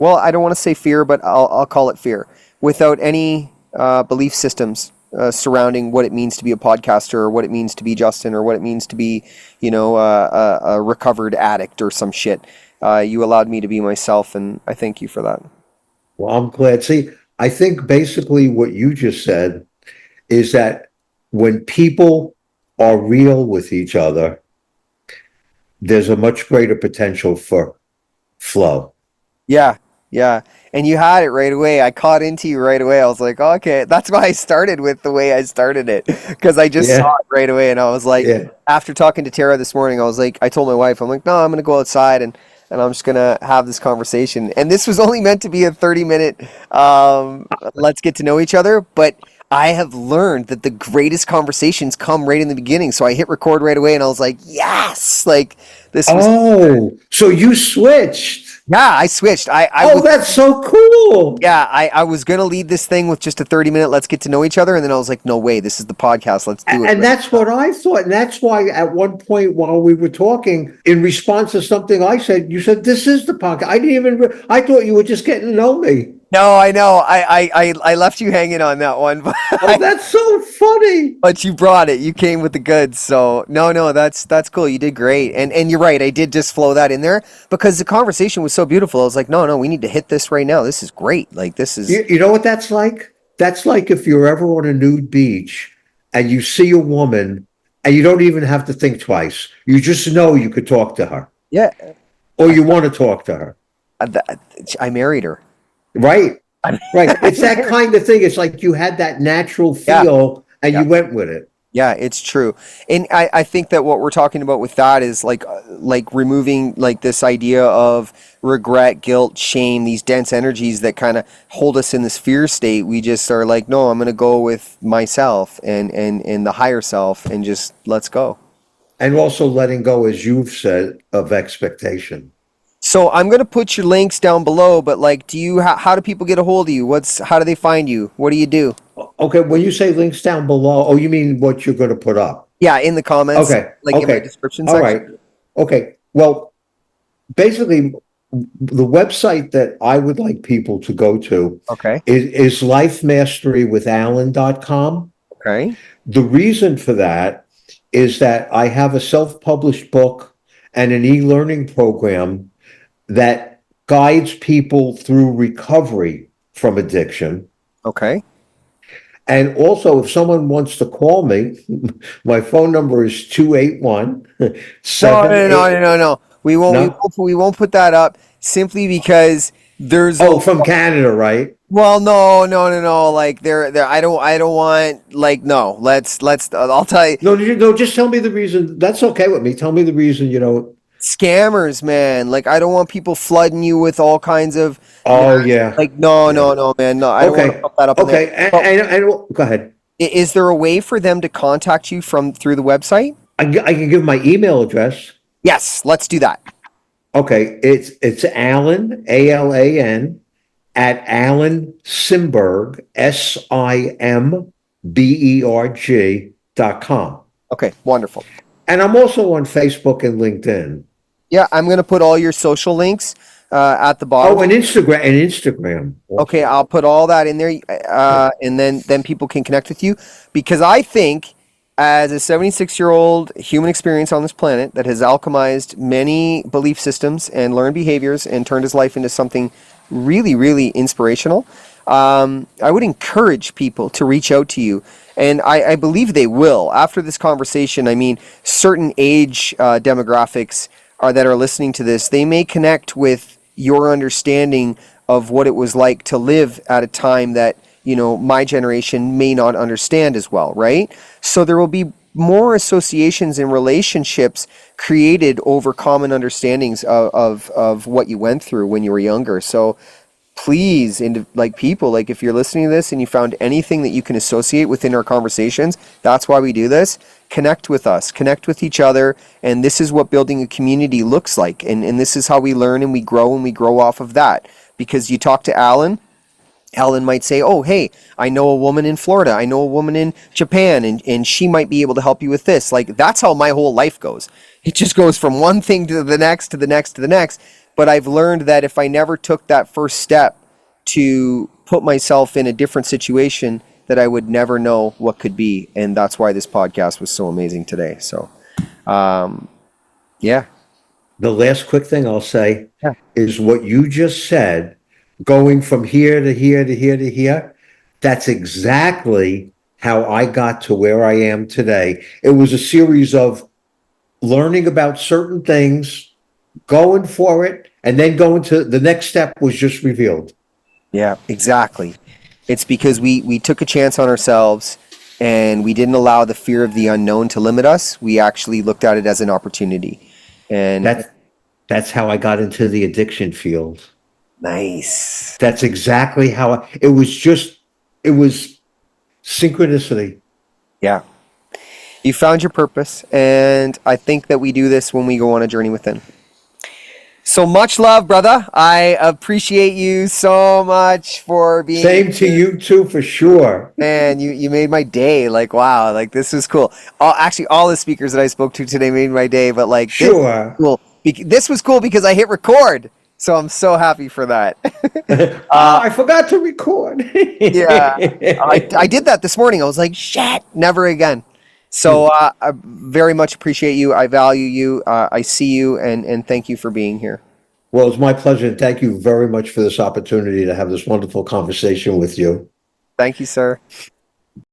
Speaker 3: well, I don't want to say fear, but I'll call it fear, without any belief systems surrounding what it means to be a podcaster or what it means to be Justin or what it means to be, a recovered addict or some shit. You allowed me to be myself, and I thank you for that.
Speaker 2: Well, I'm glad. See, I think basically what you just said is that when people are real with each other, there's a much greater potential for flow.
Speaker 3: Yeah. Yeah. And you had it right away. I caught into you right away. I was like, oh, okay, that's why I started with the way I started it. Because I just saw it right away. And I was like, after talking to Tara this morning, I told my wife, I'm like, no, I'm going to go outside and I'm just going to have this conversation. And this was only meant to be a 30-minute, let's get to know each other. But I have learned that the greatest conversations come right in the beginning. So I hit record right away and I was like, yes, like this was,
Speaker 2: Oh, so you switched.
Speaker 3: yeah, I switched. I
Speaker 2: Oh,
Speaker 3: was,
Speaker 2: that's so cool.
Speaker 3: yeah, I was going to lead this thing with just a 30-minute, let's get to know each other. And then I was like, no way, this is the podcast. Let's do it.
Speaker 2: And that's what I thought. And that's why at one point while we were talking, in response to something I said, you said, this is the podcast. I didn't even, I thought you were just getting to know me.
Speaker 3: No, I know. I left you hanging on that one, but,
Speaker 2: Oh, that's so funny.
Speaker 3: but you brought it. You came with the goods. So no, that's cool. You did great. And you're right. I did just flow that in there because the conversation was so beautiful. I was like, no, we need to hit this right now. This is great. Like this is.
Speaker 2: You know what that's like? That's like if you're ever on a nude beach and you see a woman and you don't even have to think twice. You just know you could talk to her
Speaker 3: Yeah.
Speaker 2: or you want to talk to her.
Speaker 3: I married her.
Speaker 2: Right. Right. It's that kind of thing. It's like you had that natural feel and you went with it.
Speaker 3: Yeah, it's true. And I think that what we're talking about with that is like removing like this idea of regret, guilt, shame, these dense energies that kind of hold us in this fear state. We just are like, no, I'm going to go with myself and the higher self and just let's go.
Speaker 2: And also letting go, as you've said, of expectation.
Speaker 3: So I'm going to put your links down below, but like, how do people get a hold of you? How do they find you? What do you do?
Speaker 2: Okay, when you say links down below, oh, you mean what you're going to put up?
Speaker 3: Yeah, in the comments.
Speaker 2: Okay.
Speaker 3: Like in my description
Speaker 2: All
Speaker 3: section.
Speaker 2: right. Okay. Well, basically, the website that I would like people to go to is lifemastorywithalan.com.
Speaker 3: Okay.
Speaker 2: The reason for that is that I have a self-published book and an e-learning program that guides people through recovery from addiction.
Speaker 3: Okay.
Speaker 2: And also, if someone wants to call me, my phone number is 281
Speaker 3: No. We won't put that up simply because there's
Speaker 2: from Canada, right?
Speaker 3: Well, no. Like there I don't want like no. Let's I'll tell you.
Speaker 2: No, just tell me the reason. That's okay with me. Tell me the reason,
Speaker 3: Scammers, man. Like I don't want people flooding you with all kinds of like no, man. No, I don't want to put that up.
Speaker 2: Okay. And go ahead.
Speaker 3: Is there a way for them to contact you through the website?
Speaker 2: I can give my email address.
Speaker 3: Yes, let's do that.
Speaker 2: Okay, it's Alan, ALAN, at Alan Simberg, SIMBERG.com.
Speaker 3: Okay, wonderful.
Speaker 2: And I'm also on Facebook and LinkedIn.
Speaker 3: Yeah, I'm going to put all your social links at the bottom.
Speaker 2: Oh, and Instagram.
Speaker 3: Okay, I'll put all that in there, and then people can connect with you, because I think as a 76-year-old human experience on this planet that has alchemized many belief systems and learned behaviors and turned his life into something really, really inspirational, I would encourage people to reach out to you. And I believe they will. After this conversation, I mean, certain age demographics that are listening to this, they may connect with your understanding of what it was like to live at a time that, my generation may not understand as well, right? So there will be more associations and relationships created over common understandings of what you went through when you were younger. So please, people, if you're listening to this and you found anything that you can associate within our conversations, that's why we do this. Connect with us, connect with each other. And this is what building a community looks like. And this is how we learn and we grow off of that. Because you talk to Alan might say, oh, hey, I know a woman in Florida. I know a woman in Japan, and she might be able to help you with this. Like, that's how my whole life goes. It just goes from one thing to the next, to the next, to the next. But I've learned that if I never took that first step to put myself in a different situation, that I would never know what could be. And that's why this podcast was so amazing today. So, yeah.
Speaker 2: The last quick thing I'll say is what you just said, going from here to here to here to here. That's exactly how I got to where I am today. It was a series of learning about certain things, going for it, and then going to the next step was just revealed.
Speaker 3: Yeah, exactly. It's because we took a chance on ourselves and we didn't allow the fear of the unknown to limit us. We actually looked at it as an opportunity. And
Speaker 2: that's how I got into the addiction field.
Speaker 3: Nice.
Speaker 2: That's exactly how it was Synchronicity.
Speaker 3: Yeah. You found your purpose, and I think that we do this when we go on a journey within. So much love, brother. I appreciate you so much for being
Speaker 2: Same to you too, for sure.
Speaker 3: Man, you made my day. Like, wow, like this was cool. Actually, all the speakers that I spoke to today made my day, but like
Speaker 2: Sure.
Speaker 3: this was cool because I hit record. So I'm so happy for that.
Speaker 2: I forgot to record.
Speaker 3: Yeah, I did that this morning. I was like, shit, never again. So I very much appreciate you. I value you. I see you, and thank you for being here.
Speaker 2: Well, it's my pleasure, and thank you very much for this opportunity to have this wonderful conversation with you.
Speaker 3: Thank you, sir.